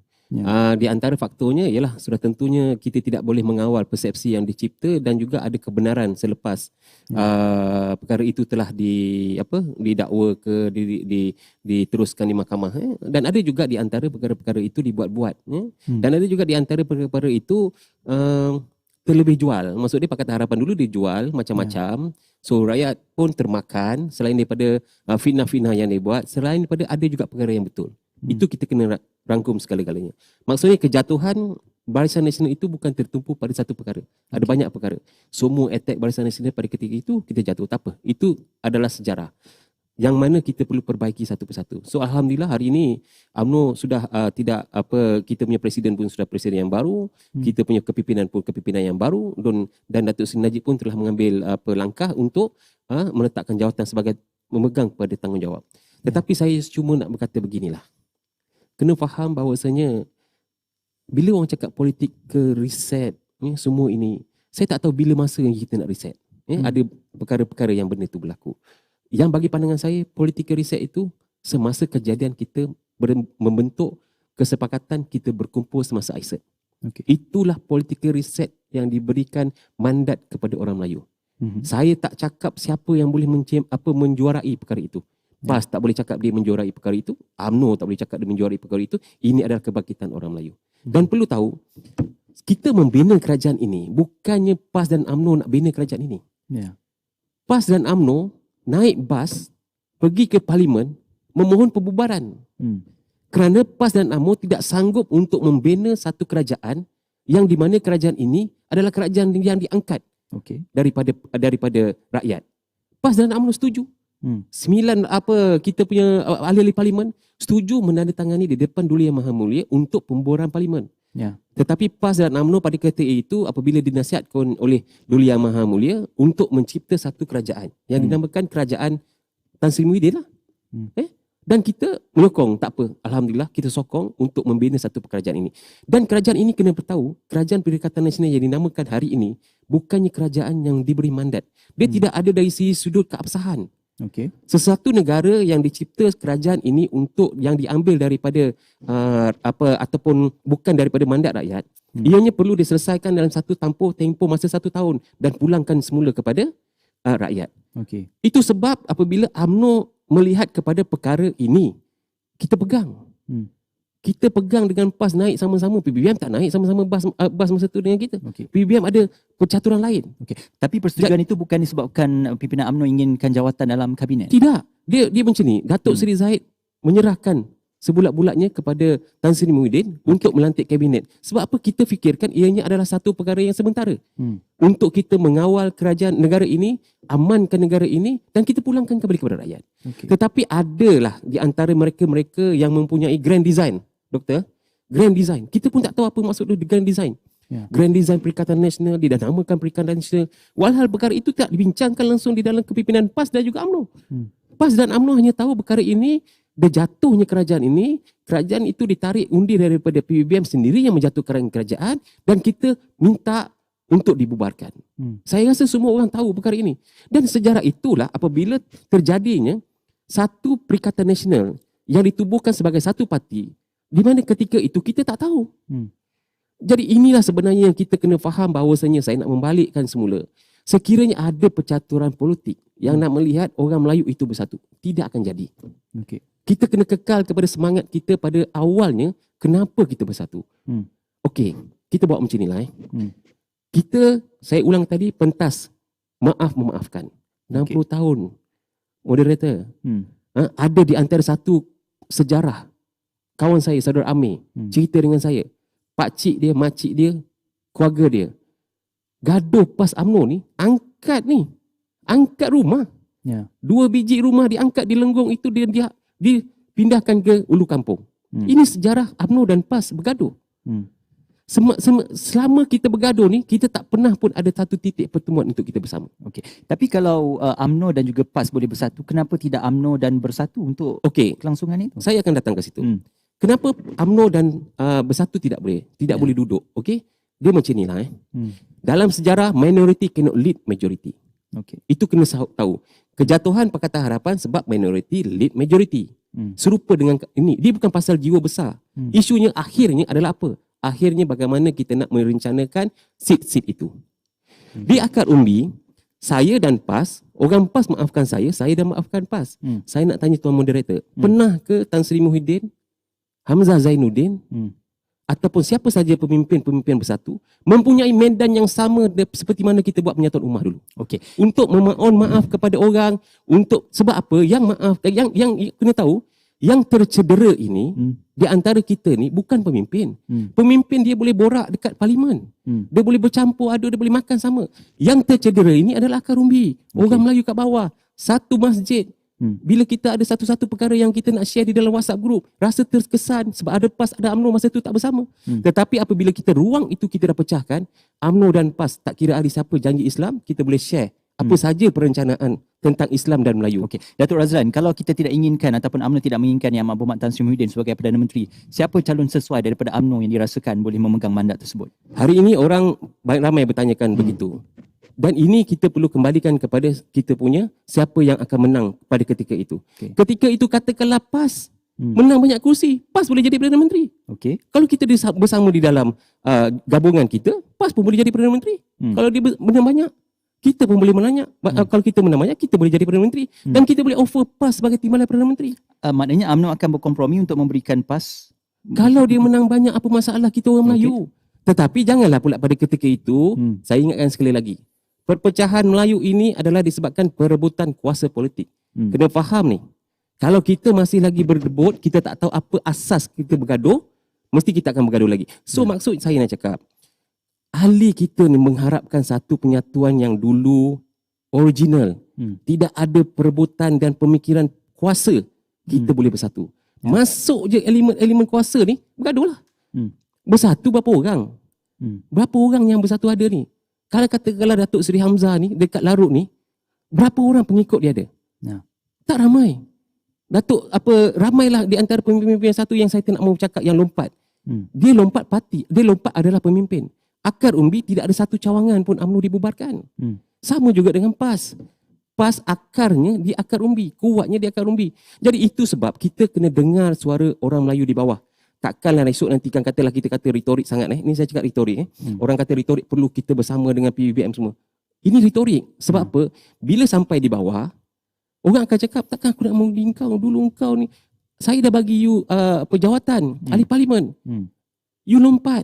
Di antara faktornya ialah sudah tentunya kita tidak boleh mengawal persepsi yang dicipta dan juga ada kebenaran selepas perkara itu telah didakwa ke diteruskan di mahkamah. Dan ada juga di antara perkara-perkara itu dibuat-buat. Dan ada juga di antara perkara-perkara itu terlebih jual. Maksud dia Pakatan Harapan dulu dijual macam-macam. So rakyat pun termakan selain daripada fitnah-fitnah yang dia buat, selain daripada ada juga perkara yang betul. Itu kita kena rangkum segala-galanya. Maksudnya kejatuhan Barisan Nasional itu bukan tertumpu pada satu perkara. Ada banyak perkara. Semua attack Barisan Nasional pada ketika itu kita jatuh. Tak apa. Itu adalah sejarah yang mana kita perlu perbaiki satu persatu. So alhamdulillah hari ini UMNO sudah kita punya presiden pun sudah presiden yang baru, kita punya kepimpinan pun kepimpinan yang baru, dan Datuk Seri Najib pun telah mengambil langkah untuk meletakkan jawatan sebagai memegang pada tanggungjawab. Tetapi saya cuma nak berkata beginilah. Kena faham bahawasanya bila orang cakap politik ke reset semua ini, saya tak tahu bila masa yang kita nak reset. Ada perkara-perkara yang benda itu berlaku. Yang bagi pandangan saya, political reset itu semasa kejadian kita membentuk kesepakatan kita berkumpul semasa ISET. Itulah political reset yang diberikan mandat kepada orang Melayu. Saya tak cakap siapa yang boleh menjuarai perkara itu. PAS tak boleh cakap dia menjuarai perkara itu. UMNO tak boleh cakap dia menjuarai perkara itu. Ini adalah kebangkitan orang Melayu. Dan perlu tahu, kita membina kerajaan ini, bukannya PAS dan UMNO nak bina kerajaan ini. PAS dan UMNO naik bas pergi ke parlimen memohon pembubaran. Kerana PAS dan UMNO tidak sanggup untuk membina satu kerajaan yang di mana kerajaan ini adalah kerajaan yang diangkat daripada rakyat. PAS dan UMNO setuju. 9 kita punya ahli-ahli parlimen setuju menandatangani di depan Duli Yang Maha Mulia untuk pembubaran parlimen. Tetapi PAS dan UMNO pada ketika itu apabila dinasihatkan oleh Duli Yang Maha Mulia untuk mencipta satu kerajaan yang dinamakan kerajaan Tan Sri Muhyiddin lah. Dan kita menyokong, tak apa, alhamdulillah kita sokong untuk membina satu kerajaan ini. Dan kerajaan ini kena bertahu, kerajaan Perikatan Nasional yang dinamakan hari ini bukannya kerajaan yang diberi mandat. Dia tidak ada dari sisi sudut keabsahan. Sesuatu negara yang dicipta kerajaan ini untuk yang diambil daripada ataupun bukan daripada mandat rakyat, ianya perlu diselesaikan dalam satu tempoh masa 1 tahun dan pulangkan semula kepada rakyat. Itu sebab apabila UMNO melihat kepada perkara ini, kita pegang. Kita pegang dengan PAS naik sama-sama. PBBM tak naik sama-sama bas masa tu dengan kita. PBBM ada percaturan lain.
Tapi persetujuan itu bukan disebabkan pimpinan UMNO inginkan jawatan dalam kabinet?
Tidak. Dia macam ni. Datuk Seri Zahid menyerahkan sebulat-bulatnya kepada Tan Sri Muhyiddin untuk melantik kabinet. Sebab apa? Kita fikirkan ianya adalah satu perkara yang sementara. Untuk kita mengawal kerajaan negara ini, amankan negara ini dan kita pulangkan kembali kepada rakyat. Tetapi adalah di antara mereka-mereka yang mempunyai grand design. Doktor, grand design. Kita pun tak tahu apa maksud dia grand design. Grand design Perikatan Nasional, dinamakan Perikatan Nasional. Walhal perkara itu tak dibincangkan langsung di dalam kepimpinan PAS dan juga UMNO. PAS dan UMNO hanya tahu perkara ini, jatuhnya kerajaan ini, kerajaan itu ditarik undi daripada PBBM sendiri yang menjatuhkan kerajaan dan kita minta untuk dibubarkan. Saya rasa semua orang tahu perkara ini. Dan sejarah itulah apabila terjadinya satu Perikatan Nasional yang ditubuhkan sebagai satu parti, di mana ketika itu kita tak tahu. Jadi inilah sebenarnya yang kita kena faham bahawasanya saya nak membalikkan semula. Sekiranya ada percaturan politik yang nak melihat orang Melayu itu bersatu, tidak akan jadi. Kita kena kekal kepada semangat kita pada awalnya, kenapa kita bersatu. Okey, kita buat macam inilah. Saya ulang tadi, pentas maaf memaafkan. 60 tahun. Moderator. Ada di antara satu sejarah. Kawan saya, saudara Amir, cerita dengan saya. Pakcik dia, makcik dia, keluarga dia. Gaduh PAS UMNO ni, angkat rumah. 2 biji rumah diangkat di Lenggong itu, dia dipindahkan ke Ulu Kampung. Ini sejarah UMNO dan PAS bergaduh. Selama kita bergaduh ni, kita tak pernah pun ada satu titik pertemuan untuk kita bersama.
Okey. Tapi kalau UMNO dan juga PAS boleh bersatu, kenapa tidak UMNO dan bersatu untuk kelangsungan itu?
Saya akan datang ke situ. Kenapa UMNO dan bersatu tidak boleh? Tidak boleh duduk. Okey? Dia macam inilah. Dalam sejarah, minority cannot lead majority.
Okey.
Itu kena tahu. Kejatuhan Pakatan Harapan sebab minority lead majority. Serupa dengan ini. Dia bukan pasal jiwa besar. Isunya akhirnya adalah apa? Akhirnya bagaimana kita nak merencanakan seat-seat itu. Di akar umbi, saya dan PAS, orang PAS maafkan saya dan maafkan PAS. Saya nak tanya Tuan Moderator, pernah ke Tan Sri Muhyiddin, Hamzah Zainuddin, ataupun siapa saja pemimpin-pemimpin bersatu mempunyai medan yang sama seperti mana kita buat penyatuan ummah dulu?
Okey.
Untuk memohon maaf kepada orang, untuk sebab apa? Yang kena tahu, yang tercedera ini di antara kita ni bukan pemimpin. Pemimpin dia boleh borak dekat parlimen. Dia boleh bercampur aduk, dia boleh makan sama. Yang tercedera ini adalah akar umbi. Orang Melayu kat bawah. Satu masjid. Bila kita ada satu-satu perkara yang kita nak share di dalam WhatsApp group, rasa terkesan sebab ada PAS, ada UMNO masa tu tak bersama. Tetapi apabila kita ruang itu kita dah pecahkan, UMNO dan PAS tak kira ada siapa janji Islam, kita boleh share apa saja perencanaan tentang Islam dan Melayu.
Okey, Datuk Razlan, kalau kita tidak inginkan ataupun UMNO tidak menginginkan Yang Amat Berhormat Tan Sri Muhyiddin sebagai Perdana Menteri, siapa calon sesuai daripada UMNO yang dirasakan boleh memegang mandat tersebut?
Hari ini orang ramai bertanyakan begitu. Dan ini kita perlu kembalikan kepada kita punya siapa yang akan menang pada ketika itu. Ketika itu katakanlah PAS menang banyak kursi, PAS boleh jadi Perdana Menteri.
Okey.
Kalau kita bersama di dalam gabungan kita, PAS pun boleh jadi Perdana Menteri. Kalau dia menang banyak, kita pun boleh menanya. Kalau kita menang banyak, kita boleh jadi Perdana Menteri. Dan kita boleh offer PAS sebagai timbalan Perdana Menteri.
Maknanya UMNO akan berkompromi untuk memberikan PAS.
Kalau dia menang banyak, apa masalah, kita orang Melayu. Tetapi janganlah pula pada ketika itu, saya ingatkan sekali lagi, perpecahan Melayu ini adalah disebabkan perebutan kuasa politik. Kena faham ni. Kalau kita masih lagi berdebut, kita tak tahu apa asas kita bergaduh, mesti kita akan bergaduh lagi. So maksud saya nak cakap, ahli kita ni mengharapkan satu penyatuan yang dulu original. Tidak ada perebutan dan pemikiran kuasa, kita boleh bersatu. Masuk je elemen kuasa ni, bergaduhlah. Bersatu berapa orang? Berapa orang yang bersatu ada ni? Kalau katakanlah Datuk Seri Hamzah ni dekat Larut ni, berapa orang pengikut dia ada? Tak ramai. Ramailah di antara pemimpin-pemimpin satu yang saya nak mau cakap yang lompat. Dia lompat parti, dia lompat adalah pemimpin. Akar umbi tidak ada satu cawangan pun UMNO dibubarkan. Sama juga dengan PAS. PAS akarnya di akar umbi, kuatnya di akar umbi. Jadi itu sebab kita kena dengar suara orang Melayu di bawah. Takkanlah esok nanti kan katalah kita kata retorik sangat. Ini saya cakap retorik. Orang kata retorik perlu kita bersama dengan PBBM semua. Ini retorik. Sebab apa? Bila sampai di bawah, orang akan cakap, takkan aku nak mengundi kau dulu, kau ni. Saya dah bagi you jawatan, ahli parlimen. You lompat.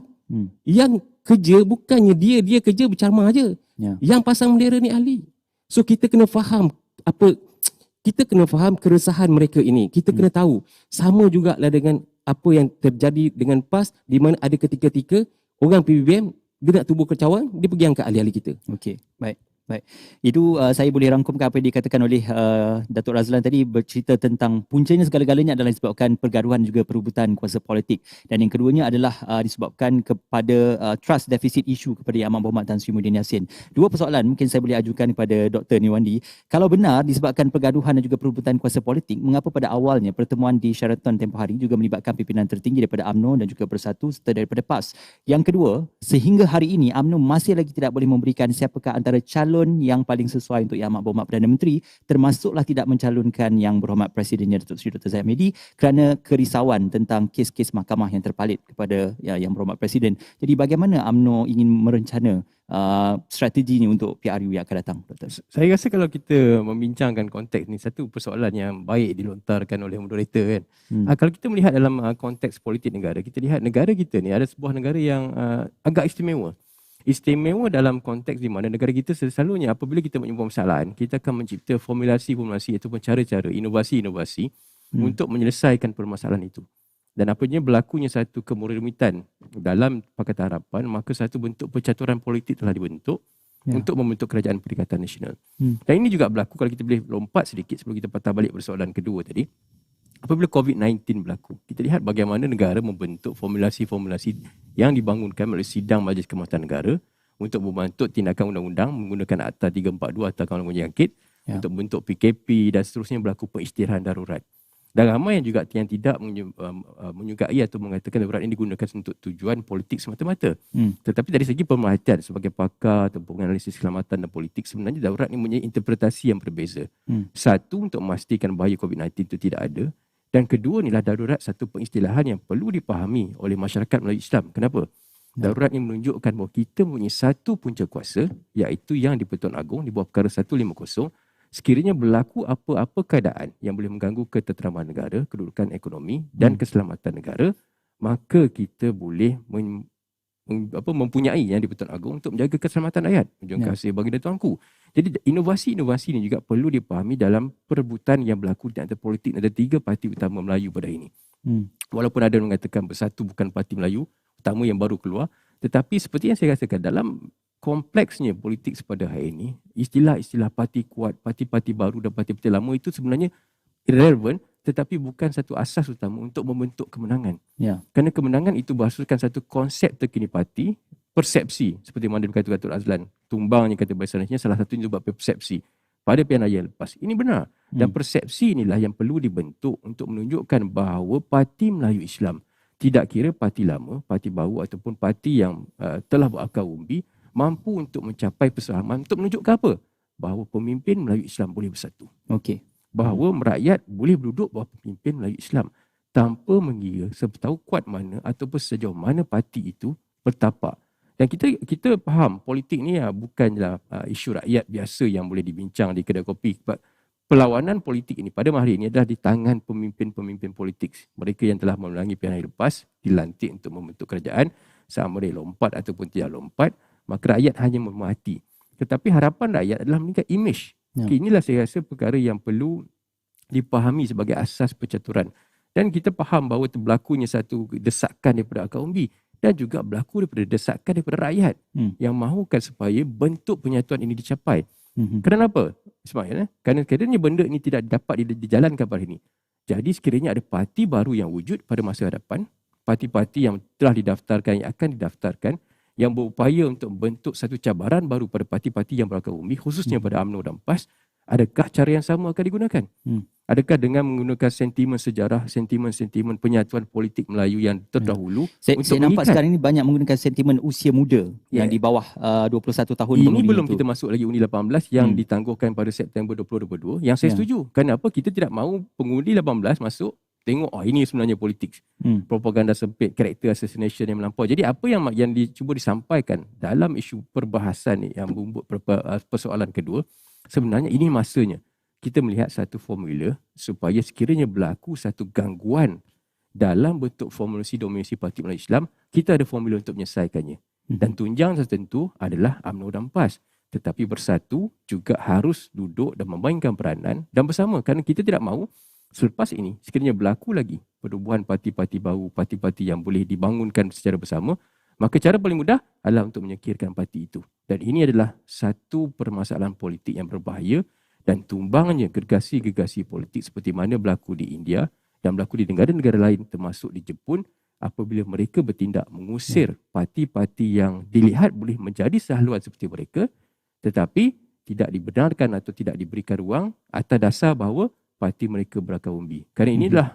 Yang kerja bukannya dia kerja bercamah aja. Yang pasang bendera ni ahli. So kita kena faham kita kena faham keresahan mereka ini. Kita kena tahu. Sama jugalah dengan apa yang terjadi dengan PAS, di mana ada ketika-ketika orang PBBM dia nak tubuh kecawang, dia pergi angkat ahli-ahli kita.
Okey, baik. Itu saya boleh rangkumkan apa yang dikatakan oleh Datuk Razlan tadi, bercerita tentang puncanya segala-galanya adalah disebabkan pergaduhan juga perebutan kuasa politik, dan yang keduanya adalah disebabkan kepada trust deficit issue kepada Yang Amat Berhormat Tan Sri Muhyiddin Yassin. Dua persoalan mungkin saya boleh ajukan kepada Dr. Nirwandi. Kalau benar disebabkan pergaduhan dan juga perebutan kuasa politik, mengapa pada awalnya pertemuan di Sheraton tempoh hari juga melibatkan pimpinan tertinggi daripada UMNO dan juga Bersatu serta daripada PAS? Yang kedua, sehingga hari ini UMNO masih lagi tidak boleh memberikan siapakah antara calon yang paling sesuai untuk Yang Amat Berhormat Perdana Menteri, termasuklah tidak mencalonkan Yang Berhormat Presidennya Datuk Seri Dr. Zahid Hamidi kerana kerisauan tentang kes-kes mahkamah yang terpalit kepada Yang Berhormat Presiden. Jadi bagaimana UMNO ingin merencana strategi ni untuk PRU yang akan datang, Dr.
Saya rasa kalau kita membincangkan konteks ni, satu persoalan yang baik dilontarkan oleh moderator kan. Kalau kita melihat dalam konteks politik negara, kita lihat negara kita ni ada sebuah negara yang agak istimewa. Istimewa dalam konteks di mana negara kita selalunya apabila kita menyebut permasalahan, kita akan mencipta formulasi ataupun cara-cara, inovasi-inovasi untuk menyelesaikan permasalahan itu. Dan apabila berlakunya satu kemurumitan dalam Pakatan Harapan, maka satu bentuk percaturan politik telah dibentuk untuk membentuk kerajaan Perikatan Nasional. Dan ini juga berlaku kalau kita boleh lompat sedikit sebelum kita patah balik persoalan kedua tadi. apabila COVID-19 berlaku, kita lihat bagaimana negara membentuk formulasi-formulasi yang dibangunkan melalui sidang Majlis Kehormatan Negara untuk membentuk tindakan undang-undang menggunakan Akta 342 Akta Kawalan Penyakit untuk bentuk PKP dan seterusnya berlaku pengisytiharan darurat. Dan ramai yang juga yang tidak menyukai atau mengatakan darurat ini digunakan untuk tujuan politik semata-mata. Tetapi dari segi pemerhatian sebagai pakar atau penganalisis keselamatan dan politik, sebenarnya darurat ini mempunyai interpretasi yang berbeza. Satu, untuk memastikan bahaya COVID-19 itu tidak ada. Dan kedua, inilah darurat satu pengistilahan yang perlu dipahami oleh masyarakat melalui Islam. Kenapa? Darurat ini menunjukkan bahawa kita mempunyai satu punca kuasa, iaitu yang di-Pertuan Agong di bawah perkara 150. Sekiranya berlaku apa-apa keadaan yang boleh mengganggu ketenteraman negara, kedudukan ekonomi dan keselamatan negara, maka kita boleh mempunyai yang di-Pertuan Agong untuk menjaga keselamatan rakyat. Menunjukkan kasih baginda tuanku. Jadi inovasi-inovasi ini juga perlu dipahami dalam perebutan yang berlaku di antara politik antara tiga parti utama Melayu pada hari ini. Walaupun ada yang mengatakan Bersatu bukan parti Melayu utama yang baru keluar, tetapi seperti yang saya rasakan dalam kompleksnya politik pada hari ini, istilah-istilah parti kuat, parti-parti baru dan parti-parti lama itu sebenarnya irrelevant, tetapi bukan satu asas utama untuk membentuk kemenangan. Kerana kemenangan itu berasaskan satu konsep terkini parti, persepsi, seperti mana dikatakan Datuk Azlan, tumbangnya kata Barisan Nasional, salah satunya sebab persepsi pada pilihan raya lepas. Ini benar. Dan persepsi inilah yang perlu dibentuk untuk menunjukkan bahawa Parti Melayu Islam, tidak kira parti lama, parti baru ataupun parti yang telah berakar umbi, mampu untuk mencapai persamaan untuk menunjukkan apa? Bahawa pemimpin Melayu Islam boleh bersatu. Bahawa rakyat boleh duduk bawah pemimpin Melayu Islam tanpa mengira setahu kuat mana ataupun sejauh mana parti itu bertapak. Dan kita faham politik ni bukanlah isu rakyat biasa yang boleh dibincang di kedai kopi. Perlawanan politik ini pada hari ini adalah di tangan pemimpin-pemimpin politik. Mereka yang telah memenangi pilihan hari lepas dilantik untuk membentuk kerajaan, sama ada lompat ataupun tidak lompat, maka rakyat hanya memerhati. Tetapi harapan rakyat adalah meningkat imej. Inilah saya rasa perkara yang perlu dipahami sebagai asas percaturan. Dan kita faham bahawa berlakunya satu desakan daripada akar umbi dan juga berlaku daripada desakan daripada rakyat yang mahukan supaya bentuk penyatuan ini dicapai. Kerana apa, Ismail? Kerana benda ini tidak dapat dijalankan pada ini. Jadi sekiranya ada parti baru yang wujud pada masa hadapan, parti-parti yang telah didaftarkan, yang akan didaftarkan, yang berupaya untuk membentuk satu cabaran baru pada parti-parti yang berakar umbi, khususnya pada UMNO dan PAS, adakah cara yang sama akan digunakan? Adakah dengan menggunakan sentimen sejarah, sentimen penyatuan politik Melayu yang terdahulu?
Saya nampak sekarang ini banyak menggunakan sentimen usia muda yang di bawah 21 tahun.
Ini belum kita masuk lagi Undi 18 yang ditangguhkan pada September 2022. Yang saya setuju. Kenapa kita tidak mahu pengundi 18 masuk tengok ini sebenarnya politik. Propaganda sempit, character assassination yang melampau. Jadi apa yang dicuba disampaikan dalam isu perbahasan yang membuat persoalan kedua, sebenarnya ini masanya kita melihat satu formula supaya sekiranya berlaku satu gangguan dalam bentuk formulasi dominasi Parti Melayu Islam, kita ada formula untuk menyelesaikannya. Dan tunjang tertentu adalah UMNO dan PAS. Tetapi bersatu juga harus duduk dan memainkan peranan dan bersama. Kerana kita tidak mahu selepas ini, sekiranya berlaku lagi perubahan parti-parti baru, parti-parti yang boleh dibangunkan secara bersama, maka cara paling mudah adalah untuk menyingkirkan parti itu. Dan ini adalah satu permasalahan politik yang berbahaya dan tumbangnya gergasi-gergasi politik seperti mana berlaku di India dan berlaku di negara-negara lain termasuk di Jepun apabila mereka bertindak mengusir parti-parti yang dilihat boleh menjadi sehaluan seperti mereka tetapi tidak dibenarkan atau tidak diberikan ruang atas dasar bahawa parti mereka berakar umbi. Kerana inilah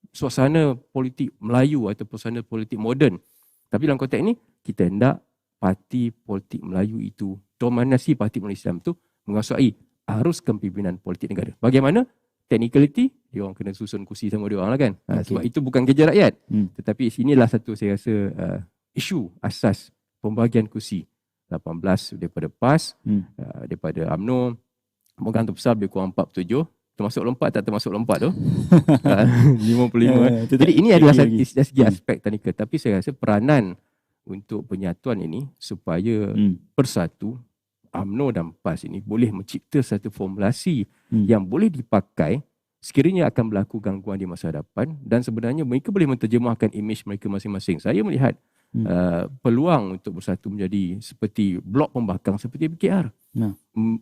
suasana politik Melayu atau suasana politik moden. Tapi dalam konteks ini, kita hendak parti politik Melayu itu, dominasi Parti Melayu Islam itu menguasai arus kepimpinan politik negara. Bagaimana? Technicality, dia orang kena susun kursi sama dia orang lah kan. Sebab itu bukan kerja rakyat. Tetapi inilah satu saya rasa isu asas pembahagian kursi. 18 daripada PAS, daripada UMNO, pemegang terbesar lebih kurang 47. Termasuk lompat tak termasuk lompat tu 55. Jadi ini adalah segi aspek teknikal. Tapi saya rasa peranan untuk penyatuan ini supaya bersatu UMNO dan PAS ini boleh mencipta satu formulasi yang boleh dipakai sekiranya akan berlaku gangguan di masa hadapan dan sebenarnya mereka boleh menterjemahkan imej mereka masing-masing. Saya melihat peluang untuk bersatu menjadi seperti blok pembangkang seperti PKR.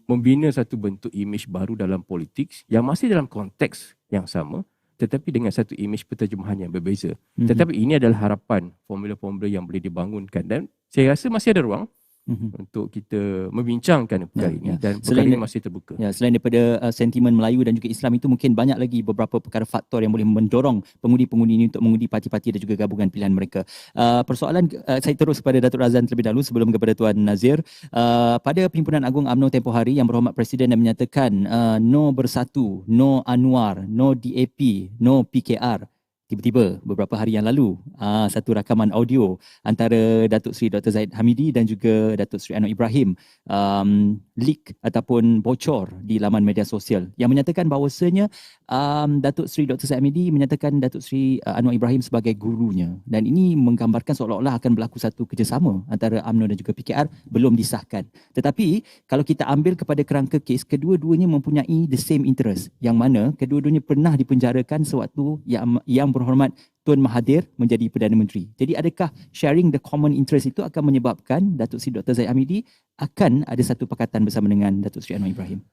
Membina satu bentuk imej baru dalam politik yang masih dalam konteks yang sama tetapi dengan satu imej penterjemahan yang berbeza. Tetapi ini adalah harapan formula-formula yang boleh dibangunkan, dan saya rasa masih ada ruang untuk kita membincangkan perkara ini dan perkara ini masih terbuka.
Ya, selain daripada sentimen Melayu dan juga Islam itu, mungkin banyak lagi beberapa perkara faktor yang boleh mendorong pengundi-pengundi ini untuk mengundi parti-parti dan juga gabungan pilihan mereka. Persoalan saya terus kepada Datuk Razan terlebih dahulu sebelum kepada Tuan Nazir. Pada Perhimpunan Agung UMNO tempoh hari, Yang Berhormat Presiden dah menyatakan no Bersatu, no Anwar, no DAP, no PKR. Tiba-tiba beberapa hari yang lalu satu rakaman audio antara Datuk Seri Dr. Zahid Hamidi dan juga Datuk Seri Anwar Ibrahim leak ataupun bocor di laman media sosial yang menyatakan bahawasanya Datuk Seri Dr. Zahid Hamidi menyatakan Datuk Seri Anwar Ibrahim sebagai gurunya, dan ini menggambarkan seolah-olah akan berlaku satu kerjasama antara UMNO dan juga PKR belum disahkan. Tetapi kalau kita ambil kepada kerangka kes, kedua-duanya mempunyai the same interest, yang mana kedua-duanya pernah dipenjarakan sewaktu yang Berhormat Tun Mahathir menjadi Perdana Menteri. Jadi adakah sharing the common interest itu akan menyebabkan Datuk Seri Dr. Zahid Hamidi akan ada satu pakatan bersama dengan Datuk Seri Anwar Ibrahim?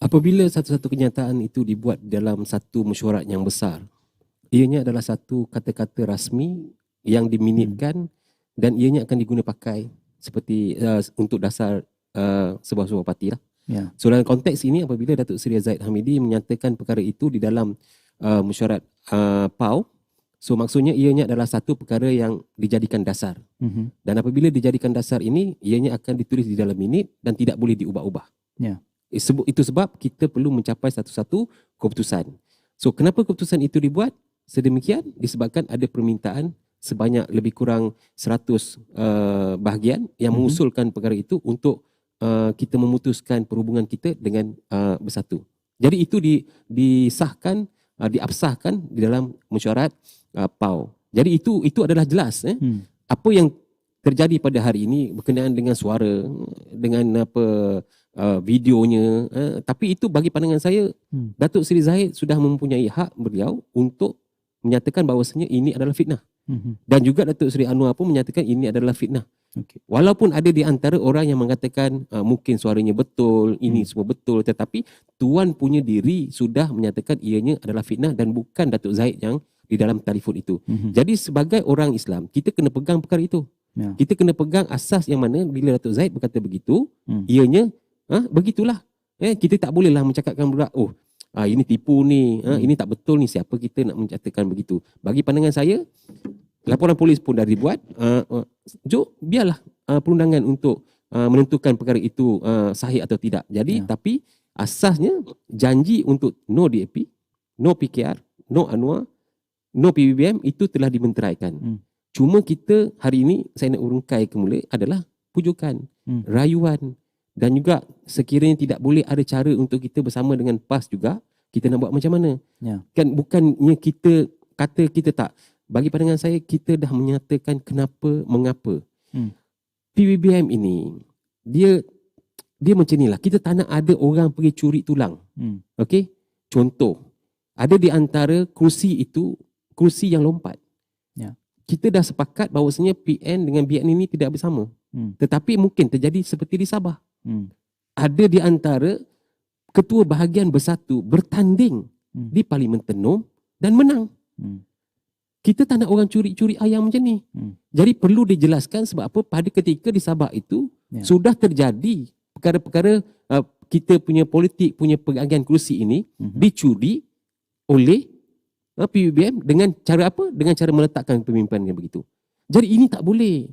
Apabila satu-satu kenyataan itu dibuat dalam satu mesyuarat yang besar, ianya adalah satu kata-kata rasmi yang diminitkan dan ianya akan diguna pakai seperti untuk dasar sebuah parti lah.
Ya.
So dalam konteks ini, apabila Datuk Seri Zahid Hamidi menyatakan perkara itu di dalam mesyuarat PAU, so maksudnya ianya adalah satu perkara yang dijadikan dasar. Dan apabila dijadikan dasar ini, ianya akan ditulis di dalam minit dan tidak boleh diubah-ubah.
Ya.
Itu sebab kita perlu mencapai satu-satu keputusan. So kenapa keputusan itu dibuat sedemikian? Disebabkan ada permintaan sebanyak lebih kurang 100 bahagian yang mengusulkan perkara itu untuk kita memutuskan perhubungan kita dengan Bersatu. Jadi itu disahkan, diabsahkan di dalam mesyuarat PAU. Jadi itu adalah jelas apa yang terjadi pada hari ini berkenaan dengan suara, dengan videonya, tapi itu bagi pandangan saya Datuk Seri Zahid sudah mempunyai hak beliau untuk menyatakan bahawasanya ini adalah fitnah. Dan juga Datuk Seri Anwar pun menyatakan ini adalah fitnah. Walaupun ada di antara orang yang mengatakan mungkin suaranya betul, ini semua betul, tetapi Tuan punya diri sudah menyatakan ianya adalah fitnah dan bukan Datuk Zahid yang di dalam telefon itu. Jadi sebagai orang Islam, kita kena pegang perkara itu. Kita kena pegang asas yang mana bila Datuk Zahid berkata begitu, ianya begitulah. Kita tak bolehlah mencakapkan pula, ini tipu ni, ini tak betul ni, siapa kita nak mencakapkan begitu. Bagi pandangan saya, laporan polis pun dah dibuat. Biarlah perundangan untuk menentukan perkara itu sahih atau tidak. Jadi tapi asasnya janji untuk no DAP, no PKR, no Anwar, no PBBM itu telah dimenteraikan. Cuma kita hari ini saya nak urungkai kemula adalah pujukan, rayuan, dan juga sekiranya tidak boleh ada cara untuk kita bersama dengan PAS juga, kita nak buat macam mana? Kan bukannya kita kata kita tak. Bagi pandangan saya, kita dah menyatakan kenapa, mengapa. PBBM ini, dia macam inilah. Kita tak nak ada orang pergi curi tulang. Okey? Contoh, ada di antara kerusi itu, kerusi yang lompat. Kita dah sepakat bahawasanya PN dengan BN ini tidak bersama. Tetapi mungkin terjadi seperti di Sabah. Ada di antara ketua bahagian Bersatu bertanding di Parlimen Tenom dan menang. Kita tak nak orang curi-curi ayam macam ni. Jadi perlu dijelaskan sebab apa pada ketika di Sabah itu sudah terjadi perkara-perkara kita punya politik, punya bahagian kerusi ini dicuri oleh PBBM dengan cara apa? Dengan cara meletakkan pemimpinan yang begitu. Jadi ini tak boleh.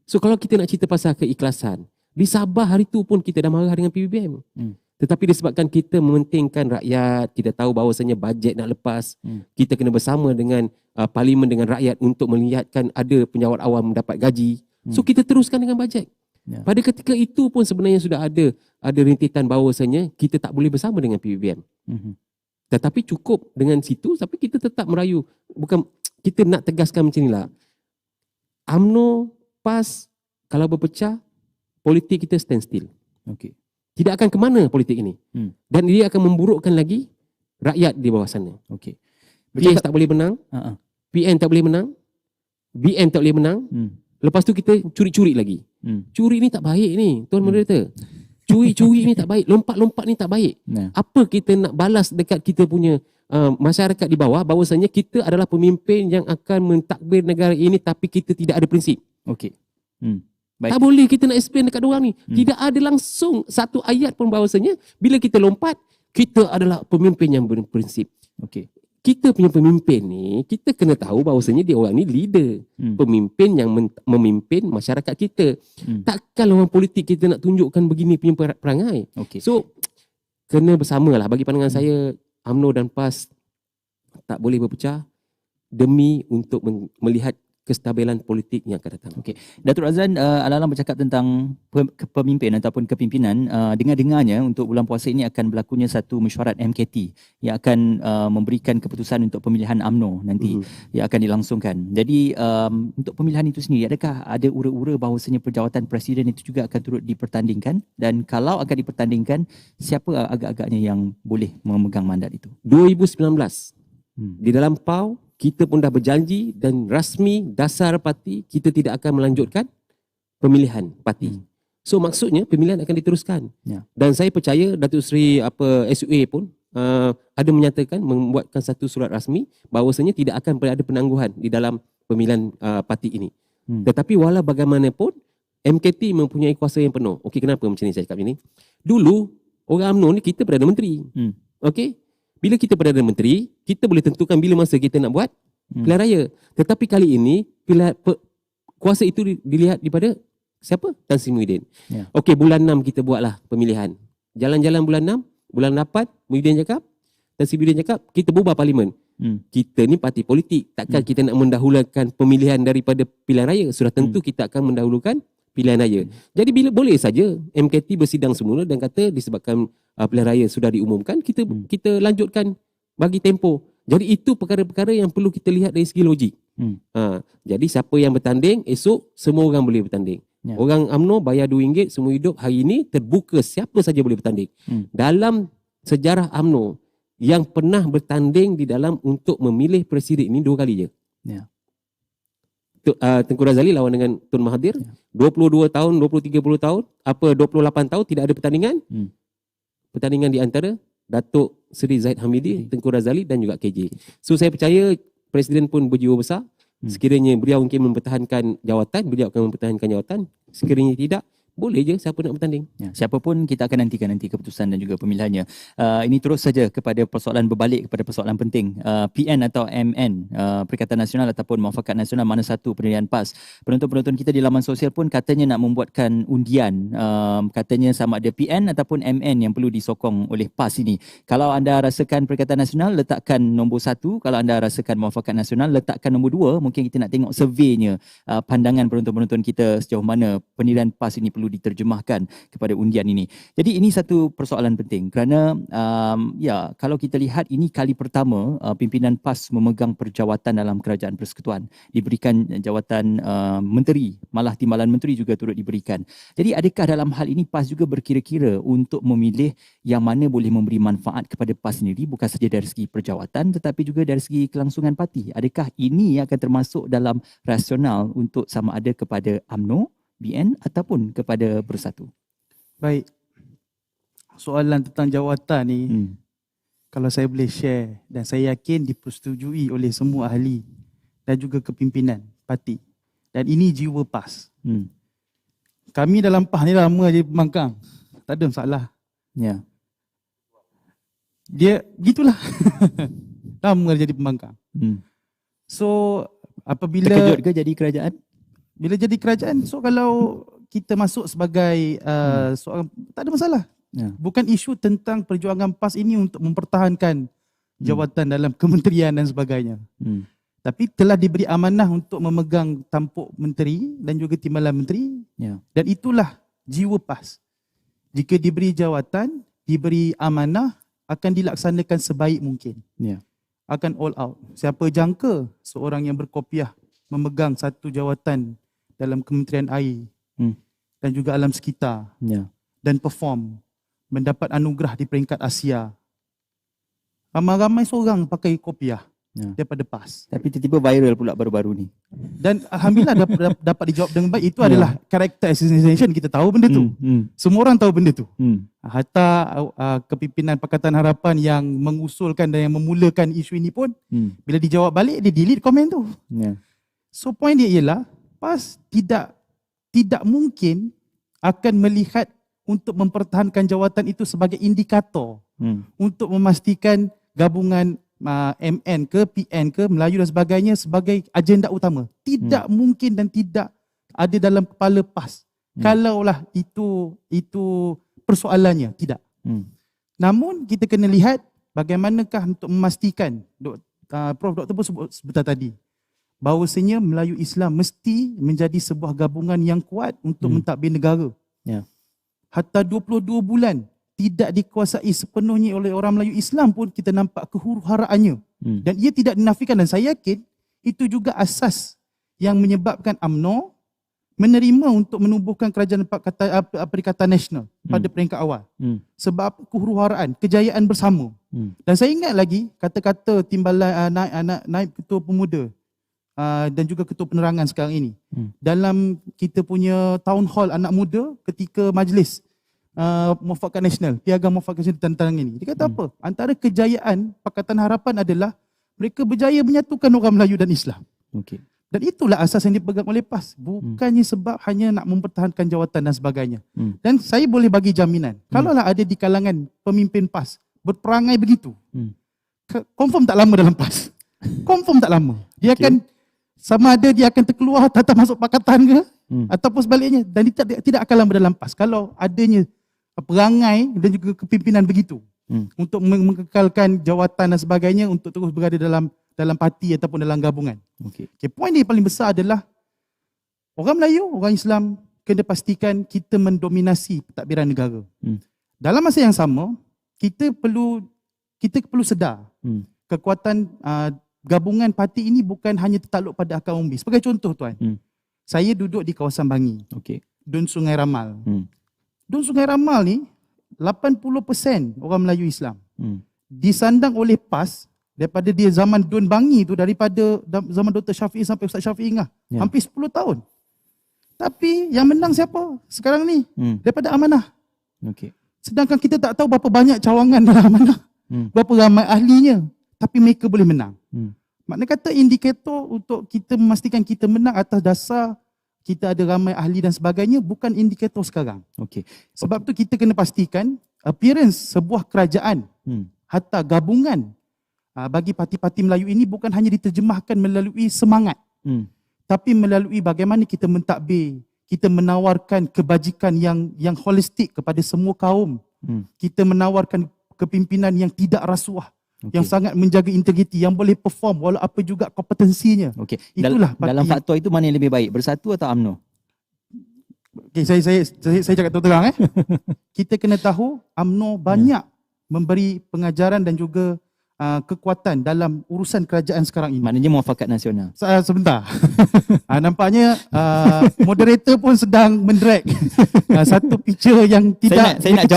So kalau kita nak cerita pasal keikhlasan, di Sabah hari tu pun kita dah marah dengan PBBM. Tetapi disebabkan kita mementingkan rakyat, kita tahu bahawasanya bajet nak lepas, kita kena bersama dengan parlimen, dengan rakyat untuk melihatkan ada pejabat awam mendapat gaji. So kita teruskan dengan bajet. Pada ketika itu pun sebenarnya sudah ada rintitan bahawasanya kita tak boleh bersama dengan PBBM. Tetapi cukup dengan situ, tapi kita tetap merayu. Bukan, kita nak tegaskan macam inilah. UMNO, PAS, kalau berpecah, politik kita stand still. Tidak akan ke mana politik ini. Dan dia akan memburukkan lagi rakyat di bawah sana. PS tak boleh menang, PN tak boleh menang, BN tak boleh menang. Lepas tu kita curi-curi lagi. Curi ni tak baik ni, Tuan Moderator. Curi-curi ni tak baik, lompat-lompat ni tak baik. Apa kita nak balas dekat kita punya masyarakat di bawah bahawasanya kita adalah pemimpin yang akan mentadbir negara ini tapi kita tidak ada prinsip.
Okey. Baik.
Tak boleh kita nak explain dekat diorang ni. Tidak ada langsung satu ayat pun bahawasanya bila kita lompat, kita adalah pemimpin yang berprinsip.
Okey.
Kita punya pemimpin ni, kita kena tahu bahawasanya dia orang ni leader. Pemimpin yang memimpin masyarakat kita. Takkan orang politik kita nak tunjukkan begini punya perangai.
Okey.
So, kena bersamalah. Bagi pandangan saya, UMNO dan PAS tak boleh berpecah demi untuk melihat kestabilan politik yang akan datang.
Okey. Datuk Razlan Al-Alam bercakap tentang kepemimpin ataupun kepimpinan. Dengar-dengarnya untuk bulan puasa ini akan berlakunya satu mesyuarat MKT yang akan memberikan keputusan untuk pemilihan UMNO nanti yang akan dilangsungkan. Jadi untuk pemilihan itu sendiri, adakah ada ura-ura bahawasanya perjawatan presiden itu juga akan turut dipertandingkan? Dan kalau akan dipertandingkan, siapa agak-agaknya yang boleh memegang mandat itu?
2019 di dalam PAU kita pun dah berjanji dan rasmi dasar parti kita tidak akan melanjutkan pemilihan parti. So maksudnya pemilihan akan diteruskan. Dan saya percaya Datuk Seri SUA pun ada menyatakan membuatkan satu surat rasmi bahawasanya tidak akan ada penangguhan di dalam pemilihan parti ini. Tetapi walau bagaimanapun MKT mempunyai kuasa yang penuh. Okey, kenapa macam ni saya cakap ini? Dulu orang UMNO ni kita Perdana Menteri. Okey? Bila kita Perdana Menteri, kita boleh tentukan bila masa kita nak buat pilihan raya. Tetapi kali ini, kuasa itu dilihat daripada siapa? Tan Sri Muhyiddin. Okey, bulan 6 kita buatlah pemilihan. Jalan-jalan bulan 6, bulan 8, Tan Sri Muhyiddin cakap, kita bubar parlimen. Kita ni parti politik. Takkan kita nak mendahulukan pemilihan daripada pilihan raya. Sudah tentu kita akan mendahulukan pilihan raya. Jadi bila boleh saja MKT bersidang semula dan kata disebabkan pilihan raya sudah diumumkan, kita lanjutkan bagi tempoh. Jadi itu perkara-perkara yang perlu kita lihat dari segi logik. Jadi siapa yang bertanding, esok semua orang boleh bertanding. Orang UMNO bayar RM2 semua hidup, hari ini terbuka siapa saja boleh bertanding. Dalam sejarah UMNO yang pernah bertanding di dalam untuk memilih presiden ini 2 kali je. Tengku Razali lawan dengan Tun Mahathir, 22 tahun, 20-30 tahun, 28 tahun tidak ada pertandingan. Pertandingan di antara Datuk Seri Zahid Hamidi, Tengku Razali dan juga KJ. So saya percaya Presiden pun berjiwa besar. Sekiranya beliau mungkin mempertahankan jawatan, beliau akan mempertahankan jawatan. Sekiranya tidak, boleh je siapa nak bertanding.
Siapa pun kita akan nantikan nanti keputusan dan juga pemilihannya. Ini terus saja kepada persoalan berbalik kepada persoalan penting. PN atau MN, Perikatan Nasional ataupun Muafakat Nasional, mana satu pendirian PAS. Penonton-penonton kita di laman sosial pun katanya nak membuatkan undian. Katanya sama ada PN ataupun MN yang perlu disokong oleh PAS ini. Kalau anda rasakan Perikatan Nasional, letakkan nombor 1. Kalau anda rasakan Muafakat Nasional, letakkan nombor 2. Mungkin kita nak tengok surveynya, pandangan penonton-penonton kita sejauh mana pendirian PAS ini perlu diterjemahkan kepada undian ini. Jadi ini satu persoalan penting kerana kalau kita lihat ini kali pertama pimpinan PAS memegang perjawatan dalam Kerajaan Persekutuan, diberikan jawatan menteri, malah timbalan menteri juga turut diberikan. Jadi adakah dalam hal ini PAS juga berkira-kira untuk memilih yang mana boleh memberi manfaat kepada PAS sendiri, bukan saja dari segi perjawatan tetapi juga dari segi kelangsungan parti? Adakah ini akan termasuk dalam rasional untuk sama ada kepada UMNO, BN ataupun kepada Bersatu?
Baik. Soalan tentang jawatan ni, kalau saya boleh share, dan saya yakin dipersetujui oleh semua ahli dan juga kepimpinan parti. Dan ini jiwa PAS. Kami dalam PAS ni lama je pembangkang. Tak ada masalah. Dia gitulah. Lama jadi pembangkang. So apabila
terkejut ke jadi kerajaan?
Bila jadi kerajaan, so kalau kita masuk sebagai seorang, tak ada masalah. Bukan isu tentang perjuangan PAS ini untuk mempertahankan jawatan dalam kementerian dan sebagainya. Tapi telah diberi amanah untuk memegang tampuk menteri dan juga timbalan menteri. Dan itulah jiwa PAS. Jika diberi jawatan, diberi amanah, akan dilaksanakan sebaik mungkin. Akan all out. Siapa jangka seorang yang berkopiah memegang satu jawatan dalam Kementerian Air dan juga alam sekitar dan perform, mendapat anugerah di peringkat Asia. Ramai-ramai seorang pakai kopiah. daripada PAS.
Tapi tiba-tiba viral pula baru-baru ni.
Dan alhamdulillah dapat dijawab dengan baik. Itu adalah character assassination, kita tahu benda tu. Semua orang tahu benda tu. Hatta kepimpinan Pakatan Harapan yang mengusulkan dan yang memulakan isu ini pun bila dijawab balik dia delete komen tu. So point dia ialah PAS tidak mungkin akan melihat untuk mempertahankan jawatan itu sebagai indikator untuk memastikan gabungan MN ke PN ke Melayu dan sebagainya sebagai agenda utama. Tidak mungkin dan tidak ada dalam kepala PAS. Kalaulah itu persoalannya, tidak. Namun kita kena lihat bagaimanakah untuk memastikan Prof Dr pun sebut sebentar tadi bahawasanya Melayu Islam mesti menjadi sebuah gabungan yang kuat untuk mentadbir negara. Hatta 22 bulan tidak dikuasai sepenuhnya oleh orang Melayu Islam pun kita nampak kehuru-haraannya. Dan ia tidak dinafikan, dan saya yakin itu juga asas yang menyebabkan UMNO menerima untuk menubuhkan kerajaan Perikatan Nasional pada peringkat awal. Sebab kehuru-haraan, kejayaan bersama. Dan saya ingat lagi kata-kata timbalan naib ketua pemuda dan juga ketua penerangan sekarang ini. Dalam kita punya town hall anak muda ketika majlis Muafakat Nasional, Piagam Muafakat Nasional tentang ini. Dia kata apa? Antara kejayaan Pakatan Harapan adalah mereka berjaya menyatukan orang Melayu dan Islam. Dan itulah asas yang dipegang oleh PAS. Bukannya sebab hanya nak mempertahankan jawatan dan sebagainya. Dan saya boleh bagi jaminan, kalaulah ada di kalangan pemimpin PAS berperangai begitu, confirm tak lama dalam PAS. Confirm tak lama. Dia akan sama ada dia akan terkeluar tatap masuk pakatan ke ataupun sebaliknya, dan dia tidak akan lama dalam PAS kalau adanya perangai dan juga kepimpinan begitu untuk mengekalkan jawatan dan sebagainya untuk terus berada dalam parti ataupun dalam gabungan. Poin yang paling besar adalah orang Melayu, orang Islam kena pastikan kita mendominasi pentadbiran negara. Dalam masa yang sama, kita perlu sedar kekuatan gabungan parti ini bukan hanya tertakluk pada akar umbi. Sebagai contoh tuan, saya duduk di kawasan Bangi, Dun Sungai Ramal. Dun Sungai Ramal ni 80% orang Melayu Islam. Disandang oleh PAS daripada dia zaman Dun Bangi tu, daripada zaman Dr. Syafi'i sampai Ustaz Syafi'i hampir 10 tahun. Tapi yang menang siapa sekarang ni? Daripada Amanah. Sedangkan kita tak tahu berapa banyak cawangan dalam Amanah, berapa ramai ahlinya, tapi mereka boleh menang. Makna kata indikator untuk kita memastikan kita menang atas dasar kita ada ramai ahli dan sebagainya bukan indikator sekarang. Sebab tu kita kena pastikan appearance sebuah kerajaan, hatta gabungan bagi parti-parti Melayu ini bukan hanya diterjemahkan melalui semangat, tapi melalui bagaimana kita mentadbir, kita menawarkan kebajikan yang holistik kepada semua kaum. Kita menawarkan kepimpinan yang tidak rasuah, yang sangat menjaga integriti, yang boleh perform walau apa juga kompetensinya. Itulah
dalam faktor itu mana yang lebih baik, Bersatu atau UMNO?
Saya cakap terang. Kita kena tahu UMNO banyak memberi pengajaran dan juga kekuatan dalam urusan kerajaan sekarang ini.
Maknanya Muafakat Nasional.
Sebentar. Nampaknya moderator pun sedang mendrag satu picture yang tidak...
Saya nak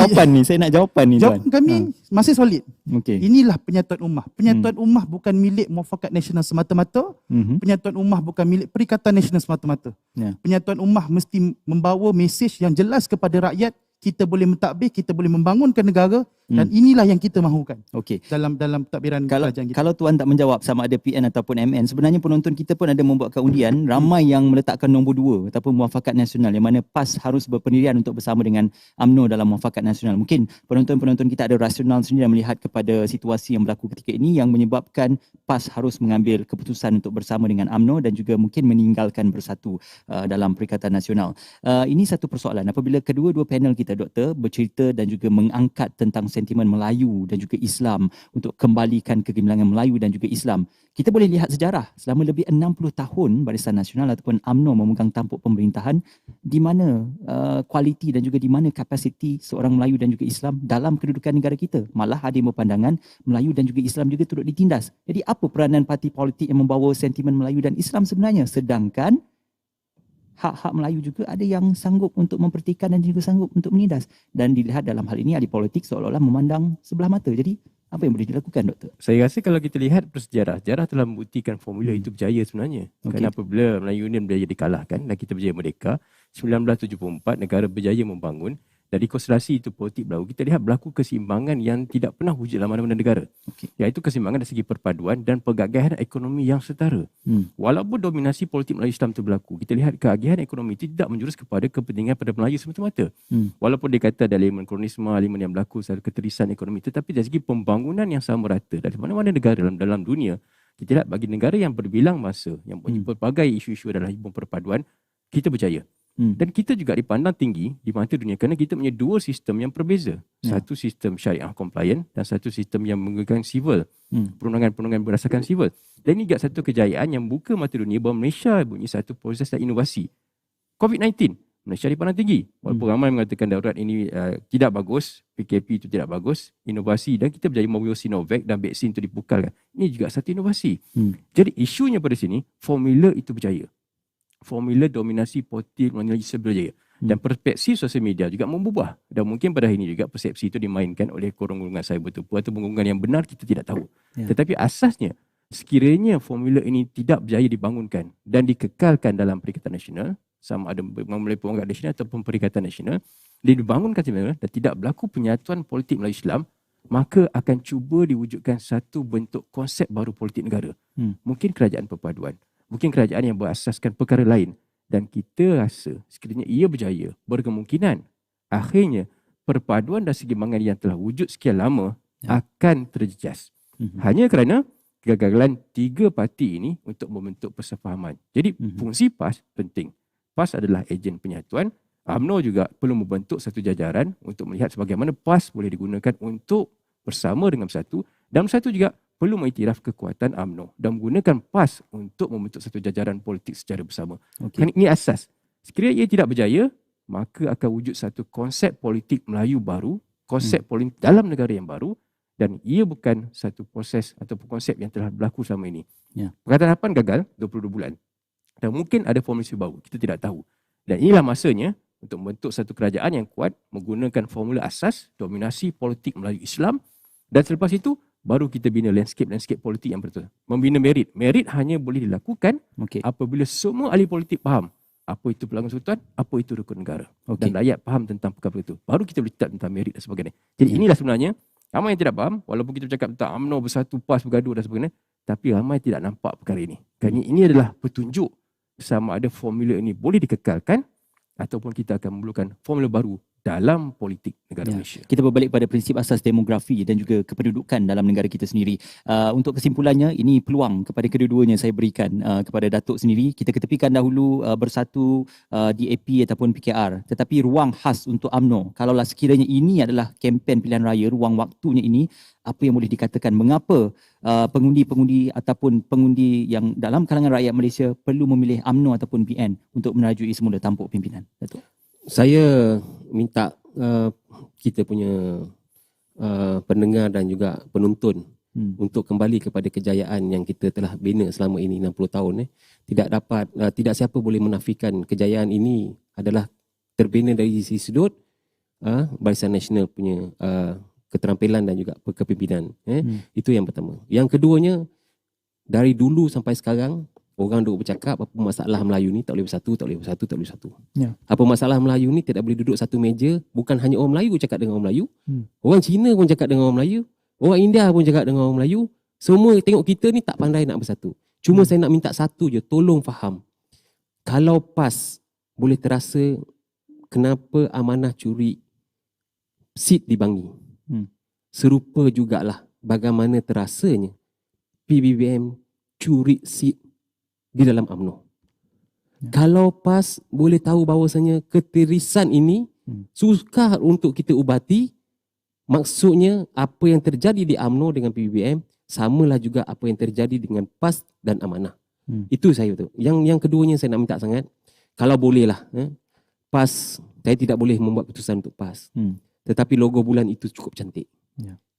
jawapan ni.
Jawapan kami masih solid. Inilah penyatuan ummah. Penyatuan ummah bukan milik Muafakat Nasional semata-mata. Penyatuan ummah bukan milik Perikatan Nasional semata-mata. Penyatuan ummah mesti membawa mesej yang jelas kepada rakyat. Kita boleh mentadbir, kita boleh membangunkan negara, dan inilah yang kita mahukan dalam pentadbiran kerajaan kita.
Kalau tuan tak menjawab sama ada PN ataupun MN, sebenarnya penonton kita pun ada membuatkan undian, ramai yang meletakkan nombor 2 ataupun Muafakat Nasional, yang mana PAS harus berpendirian untuk bersama dengan UMNO dalam Muafakat Nasional. Mungkin penonton-penonton kita ada rasional sendiri melihat kepada situasi yang berlaku ketika ini yang menyebabkan PAS harus mengambil keputusan untuk bersama dengan UMNO dan juga mungkin meninggalkan Bersatu dalam Perikatan Nasional. Ini satu persoalan apabila kedua-dua panel kita doktor bercerita dan juga mengangkat tentang sentimen Melayu dan juga Islam untuk kembalikan kegemilangan Melayu dan juga Islam. Kita boleh lihat sejarah selama lebih 60 tahun Barisan Nasional ataupun UMNO memegang tampuk pemerintahan, di mana kualiti dan juga di mana kapasiti seorang Melayu dan juga Islam dalam kedudukan negara kita. Malah ada yang berpandangan Melayu dan juga Islam juga turut ditindas. Jadi apa peranan parti politik yang membawa sentimen Melayu dan Islam sebenarnya? Sedangkan hak-hak Melayu juga ada yang sanggup untuk mempertikaikan dan juga sanggup untuk menindas. Dan dilihat dalam hal ini ahli politik seolah-olah memandang sebelah mata. Jadi Apa yang boleh dilakukan, Doktor?
Saya rasa kalau kita lihat persejarah, sejarah telah membuktikan formula itu berjaya sebenarnya. Kerana apabila Melayu Union berjaya dikalahkan dan kita berjaya merdeka, 1974 negara berjaya membangun. Dari konstelasi itu politik berlaku, kita lihat berlaku keseimbangan yang tidak pernah wujud dalam mana-mana negara. Iaitu keseimbangan dari segi perpaduan dan pergagihan ekonomi yang setara. Walaupun dominasi politik Melayu Islam itu berlaku, kita lihat kegagihan ekonomi itu tidak menjurus kepada kepentingan pada Melayu semata-mata. Walaupun dia kata ada elemen kolonisme, elemen yang berlaku secara keterisan ekonomi, tetapi dari segi pembangunan yang sama rata dari mana-mana negara dalam dunia, kita lihat bagi negara yang berbilang masa, yang punya pelbagai isu-isu adalah hubungan perpaduan, kita berjaya. Dan kita juga dipandang tinggi di mata dunia kerana kita punya dua sistem yang berbeza. Satu sistem syariah compliant dan satu sistem yang menggunakan civil. Perundangan-perundangan berdasarkan civil. Dan ini juga satu kejayaan yang buka mata dunia bahawa Malaysia punya satu proses dan inovasi. COVID-19, Malaysia dipandang tinggi. Walaupun ramai mengatakan darurat ini tidak bagus, PKP itu tidak bagus, inovasi, dan kita berjaya membawa Sinovac dan vaksin itu dipukalkan. Ini juga satu inovasi. Jadi isunya pada sini, formula itu berjaya. Formula dominasi politik Malaysia berjaya. Dan perspektif sosial media juga mengubah. Dan mungkin pada hari ini juga persepsi itu dimainkan oleh golongan cyber tertipu atau golongan yang benar kita tidak tahu. Tetapi asasnya, sekiranya formula ini tidak berjaya dibangunkan dan dikekalkan dalam Perikatan Nasional, sama ada melalui Perangkat Nasional ataupun Perikatan Nasional, dia dibangunkan sebenarnya dan tidak berlaku penyatuan politik Melayu Islam, maka akan cuba diwujudkan satu bentuk konsep baru politik negara. Mungkin kerajaan perpaduan. Mungkin kerajaan yang berasaskan perkara lain. Dan kita rasa sekiranya ia berjaya, berkemungkinan akhirnya perpaduan dan seimbangan yang telah wujud sekian lama akan terjejas. Hanya kerana kegagalan tiga parti ini untuk membentuk persefahaman. Jadi fungsi PAS penting. PAS adalah ejen penyatuan. UMNO juga perlu membentuk satu jajaran untuk melihat sebagaimana PAS boleh digunakan untuk bersama dengan Bersatu. Dan Bersatu juga perlu mengiktiraf kekuatan UMNO dan menggunakan PAS untuk membentuk satu jajaran politik secara bersama. Ini asas. Sekiranya ia tidak berjaya, maka akan wujud satu konsep politik Melayu baru, konsep politik dalam negara yang baru, dan ia bukan satu proses ataupun konsep yang telah berlaku selama ini. Perkataan Harapan gagal 22 bulan. Dan mungkin ada formulasi baru, kita tidak tahu. Dan inilah masanya untuk membentuk satu kerajaan yang kuat menggunakan formula asas dominasi politik Melayu Islam, dan selepas itu baru kita bina landscape politik yang betul. Membina merit. Merit hanya boleh dilakukan apabila semua ahli politik faham apa itu pelanggan sultan, apa itu rukun negara. Dan rakyat faham tentang perkara itu. Baru kita boleh cakap tentang merit dan sebagainya. Jadi inilah sebenarnya, ramai yang tidak faham, walaupun kita bercakap tentang UMNO, Bersatu, PAS, bergaduh dan sebagainya, tapi ramai tidak nampak perkara ini. Kerana ini adalah petunjuk sama ada formula ini boleh dikekalkan ataupun kita akan memerlukan formula baru dalam politik negara Malaysia.
Kita berbalik pada prinsip asas demografi dan juga kependudukan dalam negara kita sendiri. Untuk kesimpulannya, ini peluang kepada kedua-duanya saya berikan kepada Datuk sendiri. Kita ketepikan dahulu Bersatu, DAP ataupun PKR. Tetapi ruang khas untuk UMNO, kalaulah sekiranya ini adalah kempen pilihan raya, ruang waktunya ini, apa yang boleh dikatakan mengapa pengundi-pengundi ataupun pengundi yang dalam kalangan rakyat Malaysia perlu memilih UMNO ataupun PN untuk menerajui semula tampuk pimpinan? Datuk.
Saya minta kita punya pendengar dan juga penonton untuk kembali kepada kejayaan yang kita telah bina selama ini 60 tahun. Tidak siapa boleh menafikan kejayaan ini adalah terbina dari sisi sudut Barisan Nasional punya keterampilan dan juga kepimpinan. Itu yang pertama. Yang keduanya, dari dulu sampai sekarang orang duk bercakap apa masalah Melayu ni tak boleh bersatu. Apa masalah Melayu ni tidak boleh duduk satu meja. Bukan hanya orang Melayu cakap dengan orang Melayu. Orang Cina pun cakap dengan orang Melayu. Orang India pun cakap dengan orang Melayu. Semua tengok kita ni tak pandai nak bersatu. Cuma saya nak minta satu je, tolong faham. Kalau PAS boleh terasa kenapa amanah curi seat di Bangi. Serupa jugalah bagaimana terasanya PBBM curi seat di dalam UMNO. Kalau PAS boleh tahu bahawasanya keterisan ini susah untuk kita ubati, maksudnya apa yang terjadi di UMNO dengan PBBM samalah juga apa yang terjadi dengan PAS dan Amanah. Itu saya betul. Yang keduanya saya nak minta sangat, kalau bolehlah PAS, saya tidak boleh membuat keputusan untuk PAS. Tetapi logo bulan itu cukup cantik.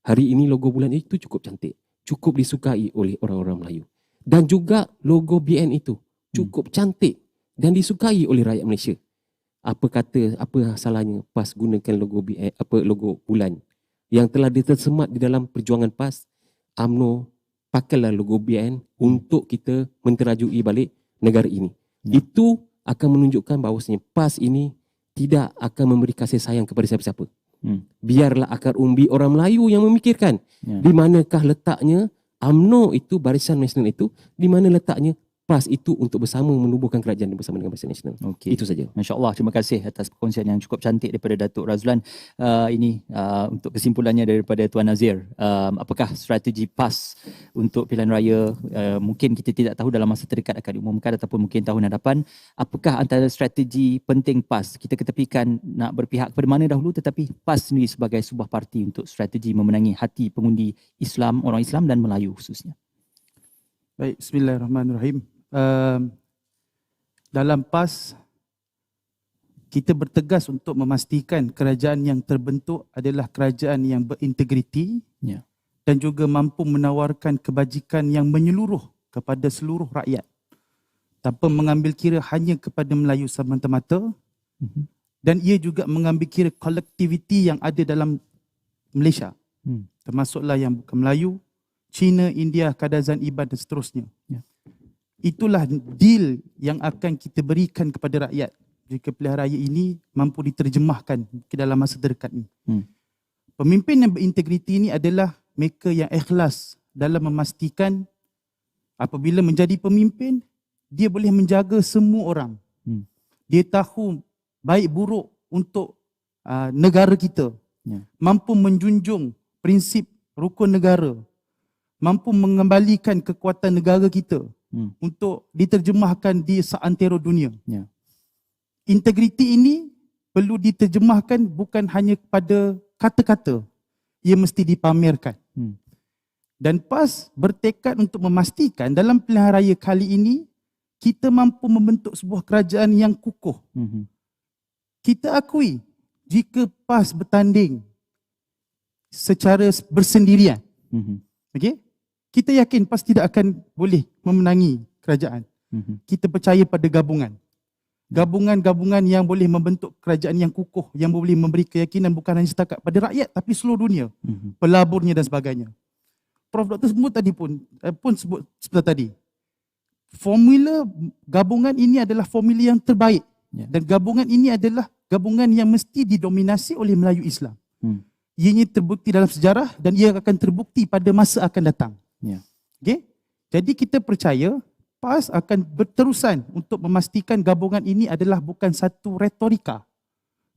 Hari ini logo bulan itu cukup cantik. Cukup disukai oleh orang-orang Melayu. Dan juga logo BN itu cukup cantik dan disukai oleh rakyat Malaysia. Apa salahnya PAS gunakan logo BN, logo bulan yang telah ditersemat di dalam perjuangan PAS, UMNO pakailah logo BN untuk kita menterajui balik negara ini. Itu akan menunjukkan bahawasanya PAS ini tidak akan memberi kasih sayang kepada siapa-siapa. Biarlah akar umbi orang Melayu yang memikirkan di manakah letaknya UMNO itu, Barisan Nasional itu, di mana letaknya PAS itu untuk bersama menubuhkan kerajaan bersama dengan Barisan Nasional. Itu saja.
Masya Allah, terima kasih atas perkongsian yang cukup cantik daripada Datuk Razlan. Ini untuk kesimpulannya daripada Tuan Nazir. Apakah strategi PAS untuk pilihan raya, mungkin kita tidak tahu dalam masa terdekat akan diumumkan ataupun mungkin tahun hadapan. Apakah antara strategi penting PAS? Kita ketepikan nak berpihak kepada mana dahulu, tetapi PAS sendiri sebagai sebuah parti untuk strategi memenangi hati pengundi Islam, orang Islam dan Melayu khususnya.
Baik, bismillahirrahmanirrahim. Dalam PAS, kita bertegas untuk memastikan kerajaan yang terbentuk adalah kerajaan yang berintegriti dan juga mampu menawarkan kebajikan yang menyeluruh kepada seluruh rakyat tanpa mengambil kira hanya kepada Melayu semata-mata, dan ia juga mengambil kira kolektiviti yang ada dalam Malaysia, termasuklah yang bukan Melayu, Cina, India, Kadazan, Iban dan seterusnya. Itulah deal yang akan kita berikan kepada rakyat jika pilihan raya ini mampu diterjemahkan ke dalam masa terdekat ini. Pemimpin yang berintegriti ini adalah mereka yang ikhlas dalam memastikan apabila menjadi pemimpin, dia boleh menjaga semua orang. Dia tahu baik buruk untuk negara kita. Mampu menjunjung prinsip rukun negara. Mampu mengembalikan kekuatan negara kita untuk diterjemahkan di seantero dunia. Integriti ini perlu diterjemahkan bukan hanya kepada kata-kata, ia mesti dipamerkan. Dan PAS bertekad untuk memastikan dalam pilihan raya kali ini kita mampu membentuk sebuah kerajaan yang kukuh. Kita akui jika PAS bertanding secara bersendirian, okey, kita yakin PAS tidak akan boleh memenangi kerajaan. Kita percaya pada gabungan. Gabungan-gabungan yang boleh membentuk kerajaan yang kukuh, yang boleh memberi keyakinan bukan hanya setakat pada rakyat tapi seluruh dunia, pelaburnya dan sebagainya. Prof. Dr. sebut tadi pun sebut sebentar tadi. Formula gabungan ini adalah formula yang terbaik. Dan gabungan ini adalah gabungan yang mesti didominasi oleh Melayu Islam. Ianya terbukti dalam sejarah dan ia akan terbukti pada masa akan datang. Okay? Jadi kita percaya PAS akan berterusan untuk memastikan gabungan ini adalah bukan satu retorika,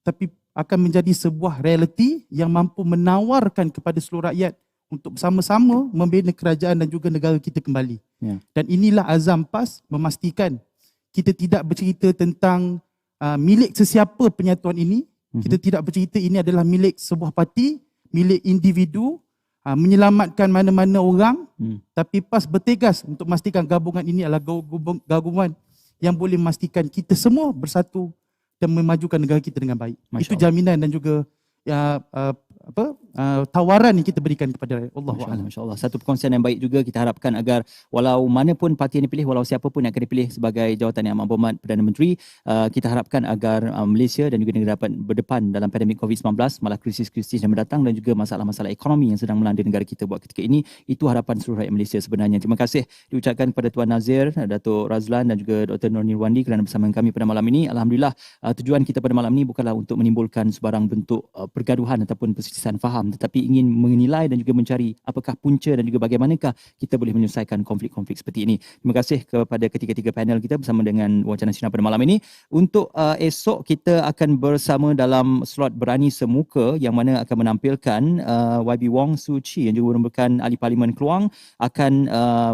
tapi akan menjadi sebuah realiti yang mampu menawarkan kepada seluruh rakyat untuk bersama-sama membina kerajaan dan juga negara kita kembali. Dan inilah azam PAS memastikan kita tidak bercerita tentang milik sesiapa penyatuan ini. Kita tidak bercerita ini adalah milik sebuah parti, milik individu, menyelamatkan mana-mana orang, tapi PAS bertegas untuk memastikan gabungan ini adalah gabungan yang boleh memastikan kita semua bersatu dan memajukan negara kita dengan baik. Itu jaminan dan juga tawaran yang kita berikan kepada Allah.
Masya-Allah. Satu perkongsian yang baik juga, kita harapkan agar walau mana pun parti yang dipilih, walau siapa pun yang akan dipilih sebagai jawatan Yang Amat Berhormat Perdana Menteri, kita harapkan agar Malaysia dan juga negara dapat berdepan dalam pandemik COVID-19, malah krisis-krisis yang mendatang dan juga masalah-masalah ekonomi yang sedang melanda negara kita buat ketika ini. Itu harapan seluruh rakyat Malaysia sebenarnya. Terima kasih diucapkan kepada Tuan Nazir, Datuk Razlan dan juga Dr. Nur Nirwandi kerana bersama kami pada malam ini. Alhamdulillah, tujuan kita pada malam ini bukanlah untuk menimbulkan sebarang bentuk pergaduhan ataupun perselisihan faham, tetapi ingin menilai dan juga mencari apakah punca dan juga bagaimanakah kita boleh menyelesaikan konflik-konflik seperti ini. Terima kasih kepada ketiga-tiga panel kita bersama dengan Wacana Sinar pada malam ini. Untuk esok kita akan bersama dalam slot Berani Semuka yang mana akan menampilkan YB Wong Suu Kyi yang juga merupakan ahli Parlimen Keluang, akan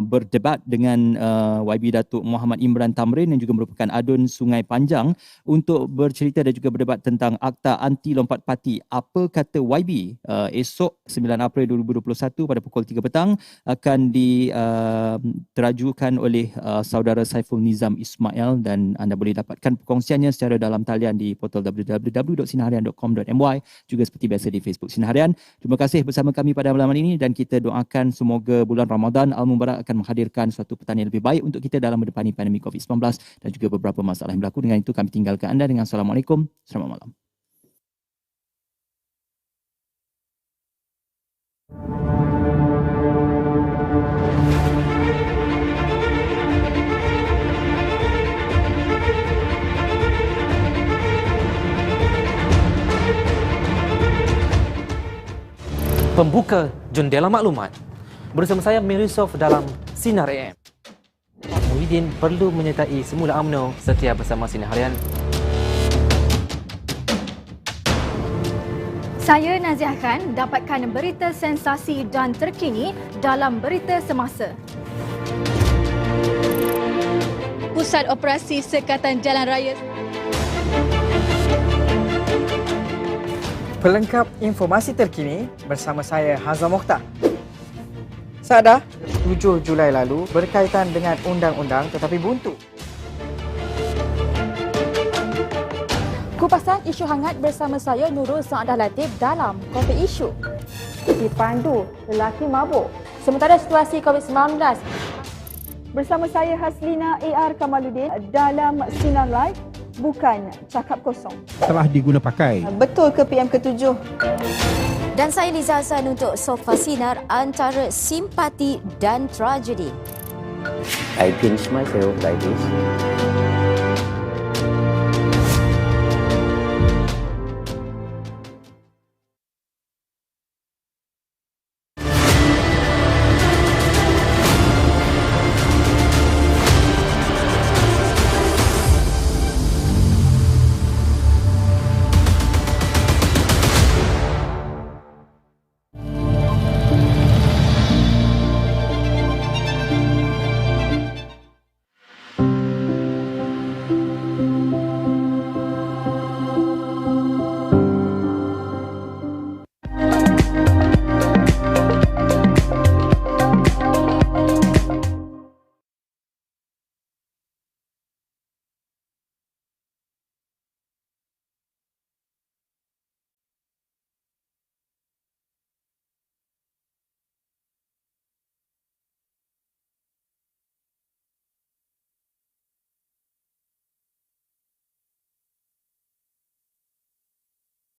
berdebat dengan YB Datuk Muhammad Imran Tamrin yang juga merupakan adun Sungai Panjang untuk bercerita dan juga berdebat tentang Akta Anti Lompat Parti. Apa kata YB? Esok 9 April 2021 pada pukul 3 petang akan diterajukan oleh saudara Saiful Nizam Ismail, dan anda boleh dapatkan perkongsiannya secara dalam talian di portal www.sinarharian.com.my, juga seperti biasa di Facebook Sinar Harian. Terima kasih bersama kami pada malam ini dan kita doakan semoga bulan Ramadan Al-Mubarak akan menghadirkan suatu petang yang lebih baik untuk kita dalam mendepani pandemik COVID-19 dan juga beberapa masalah yang berlaku. Dengan itu kami tinggalkan anda dengan Assalamualaikum. Selamat malam.
Pembuka Jendela Maklumat. Bersama saya Mir Yusof dalam Sinar AM. Pak Muhyiddin perlu menyertai semula UMNO setia bersama Sinar Harian.
Saya Nazia Khan, dapatkan berita sensasi dan terkini dalam Berita Semasa. Pusat Operasi Sekatan Jalan Raya.
Pelengkap informasi terkini bersama saya Hazam Mokhtar. Sadah, 7 Julai lalu berkaitan dengan undang-undang tetapi buntu.
Kupasan isu hangat bersama saya Nurul Saadah Latif dalam Kopi Isu. Dipandu lelaki mabuk. Sementara situasi COVID-19 bersama saya Haslina AR Kamaluddin dalam Sinar Live, bukan cakap kosong.
Telah diguna pakai.
Betul ke PM ke-7? Dan saya Liza Hassan untuk Sofa Sinar, antara simpati dan tragedi.
I pinch myself like this.